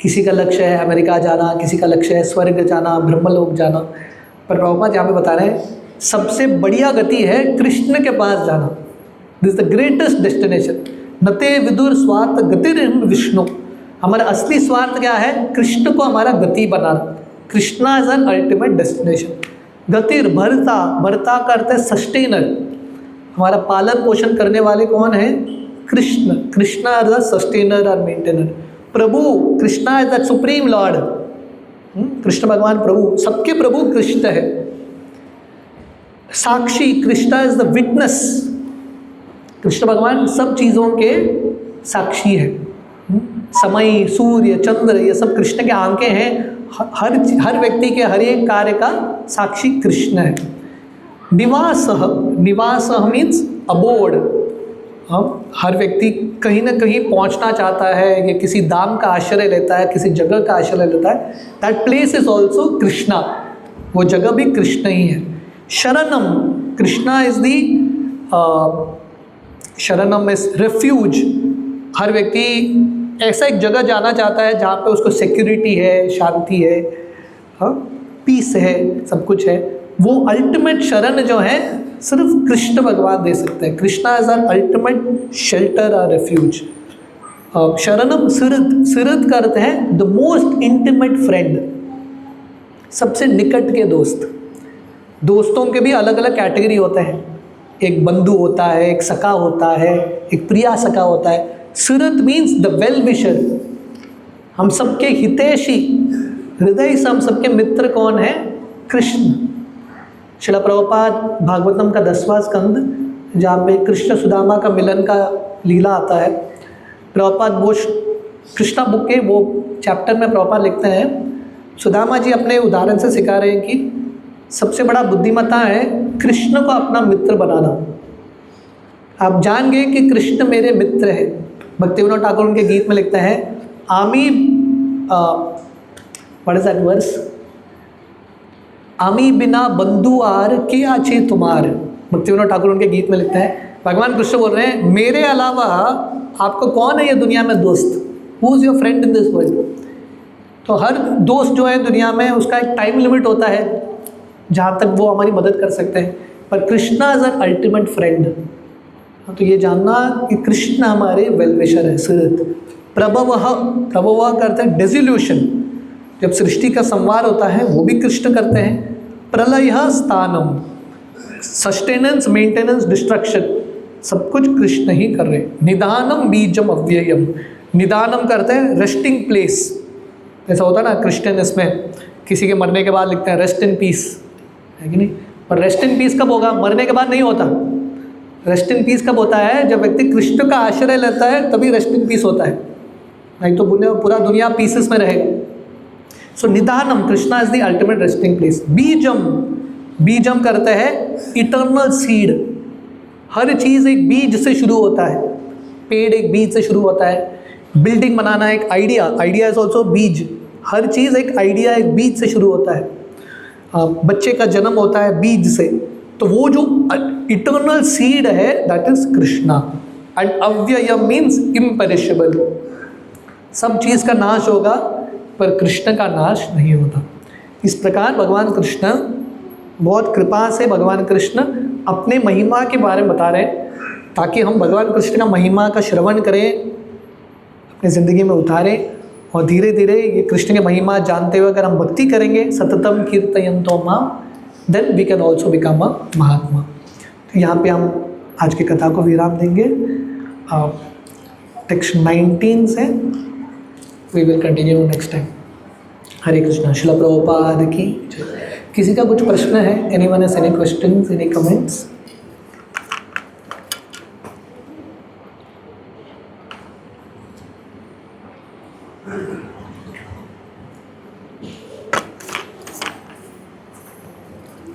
किसी का लक्ष्य है अमेरिका जाना, किसी का लक्ष्य है स्वर्ग जाना, ब्रह्मलोक जाना। पर प्रभुपाद यहाँ पे बता रहे हैं सबसे बढ़िया गति है कृष्ण के पास जाना। This the greatest destination. नते विदुर स्वार्थ गतिर् विष्णु। हमारा असली स्वार्थ क्या है? कृष्ण को हमारा गति बनाना। Krishna is an ultimate destination. गतिर भरता, भरता करते सस्टेनर। हमारा पालन पोषण करने वाले कौन है? Krishna. Krishna is the sustainer और मेंटेनर। प्रभु, Krishna is the supreme Lord. Krishna भगवान प्रभु, सबके प्रभु कृष्ण है। साक्षी, Krishna is the witness. Krishna भगवान सब चीज़ों के साक्षी है। समय, सूर्य, चंद्र, ये सब कृष्ण के आंखें हैं। हर व्यक्ति के हर एक कार्य का साक्षी कृष्ण है। निवास, निवास मीन्स अबोर्ड। हर व्यक्ति कहीं ना कहीं पहुंचना चाहता है, या किसी धाम का आश्रय लेता है, किसी जगह का आश्रय लेता है। That place is also Krishna. वो जगह भी कृष्ण ही है। शरणम, कृष्णा इज दी शरणम इज रेफ्यूज। हर व्यक्ति ऐसा एक जगह जाना चाहता है जहाँ पे उसको सिक्योरिटी है, शांति है, पीस है, सब कुछ है। वो अल्टीमेट शरण जो है सिर्फ कृष्ण भगवान दे सकते हैं। Krishna is our ultimate shelter और रेफ्यूज। शरणम सिरत, सिरत का अर्थ है द मोस्ट इंटीमेट फ्रेंड, सबसे निकट के दोस्त। दोस्तों के भी अलग अलग कैटेगरी होते हैं। एक बंधु होता है, एक सखा होता है, एक प्रिया सखा होता है। सुरत मीन्स द वेल विशर। हम सबके हितैषी, हृदय से हम सबके मित्र कौन है? कृष्ण। श्रील प्रभुपाद भागवतम का 10वां स्कंद, जहाँ पे कृष्ण सुदामा का मिलन का लीला आता है। प्रभुपाद वो कृष्णा बुक के वो चैप्टर में प्रभुपाद लिखते हैं, सुदामा जी अपने उदाहरण से सिखा रहे हैं कि सबसे बड़ा बुद्धिमत्ता है कृष्ण को अपना मित्र बनाना। आप जान गए कि कृष्ण मेरे मित्र है। भक्तिविनोद ठाकुर उनके गीत में लिखते हैं, आमी व्हाट इज दैट वर्स? आमी बिना बंधु आर के आछे तुम्हार। भक्तिविनोद ठाकुर उनके गीत में लिखते हैं, भगवान कृष्ण बोल रहे हैं मेरे अलावा आपको कौन है ये दुनिया में दोस्त? Who is your friend in this world? तो हर दोस्त जो है दुनिया में उसका एक टाइम लिमिट होता है जहाँ तक वो हमारी मदद कर सकते हैं। पर Krishna is an ultimate friend. तो ये जानना कि कृष्ण हमारे वेलविशर है। सुरत प्रभव, प्रभव करते हैं डिसोल्यूशन। जब सृष्टि का संवार होता है वो भी कृष्ण करते हैं। प्रलय स्थानम, सस्टेनेंस, मेंटेनेंस, डिस्ट्रक्शन, सब कुछ कृष्ण ही कर रहे हैं। निदानम बीजम अव्ययम, निदानम करते हैं रेस्टिंग प्लेस। ऐसा होता है ना क्रिश्चियन, इसमें किसी के मरने के बाद लिखते हैं रेस्ट इन पीस, है कि नहीं? पर रेस्ट इन पीस कब होगा? मरने के बाद नहीं होता। रेस्ट इन पीस कब होता है? जब व्यक्ति कृष्ण का आश्रय लेता है तभी रेस्ट इन पीस होता है, नहीं तो पूरा दुनिया पीसेस में रहेगा। सो निदानम, Krishna is the ultimate resting place. बीजम, बीजम करते हैं इटर्नल सीड। हर चीज़ एक बीज से शुरू होता है। पेड़ एक बीज से शुरू होता है। बिल्डिंग बनाना एक आइडिया, आइडिया इज ऑल्सो बीज। हर चीज़ एक आइडिया, एक बीज से शुरू होता है। बच्चे का जन्म होता है बीज से। तो वो जो इटर्नल सीड है दैट इज कृष्णा। एंड अव्यय मीन्स इम्पेरिशेबल। सब चीज़ का नाश होगा पर कृष्ण का नाश नहीं होता। इस प्रकार भगवान कृष्ण, बहुत कृपा से भगवान कृष्ण अपने महिमा के बारे में बता रहे हैं, ताकि हम भगवान कृष्ण का महिमा का श्रवण करें, अपनी ज़िंदगी में उतारें, और धीरे धीरे ये कृष्ण की महिमा जानते हुए अगर हम भक्ति करेंगे, सततम कीर्तयन्तो माम, then we can also become a mahatma. तो यहाँ पे हम आज की कथा को विराम देंगे। टेक्स्ट 19 से we will continue next time. हरे कृष्णा। श्रील प्रभुपाद की जय। किसी का कुछ प्रश्न है? Anyone has any questions, any comments?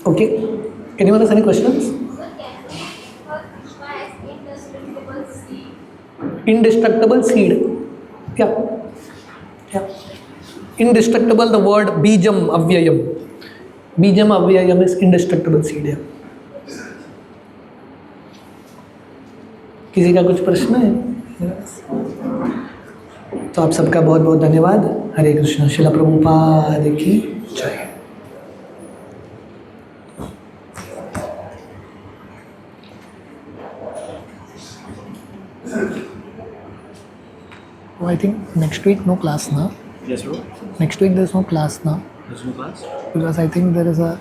Okay. Anyone has any questions? Indestructible seed. Yeah. Yeah. Indestructible, the word Bijam Avyayam. Bijam Avyayam is indestructible seed. Yeah. किसी का कुछ प्रश्न है? तो आप सबका बहुत बहुत धन्यवाद. हरे कृष्ण. श्रील प्रभुपाद की जय. Oh, I think next week no class now. Yes, bro. Next week there's no class now There's no class. because I think there is a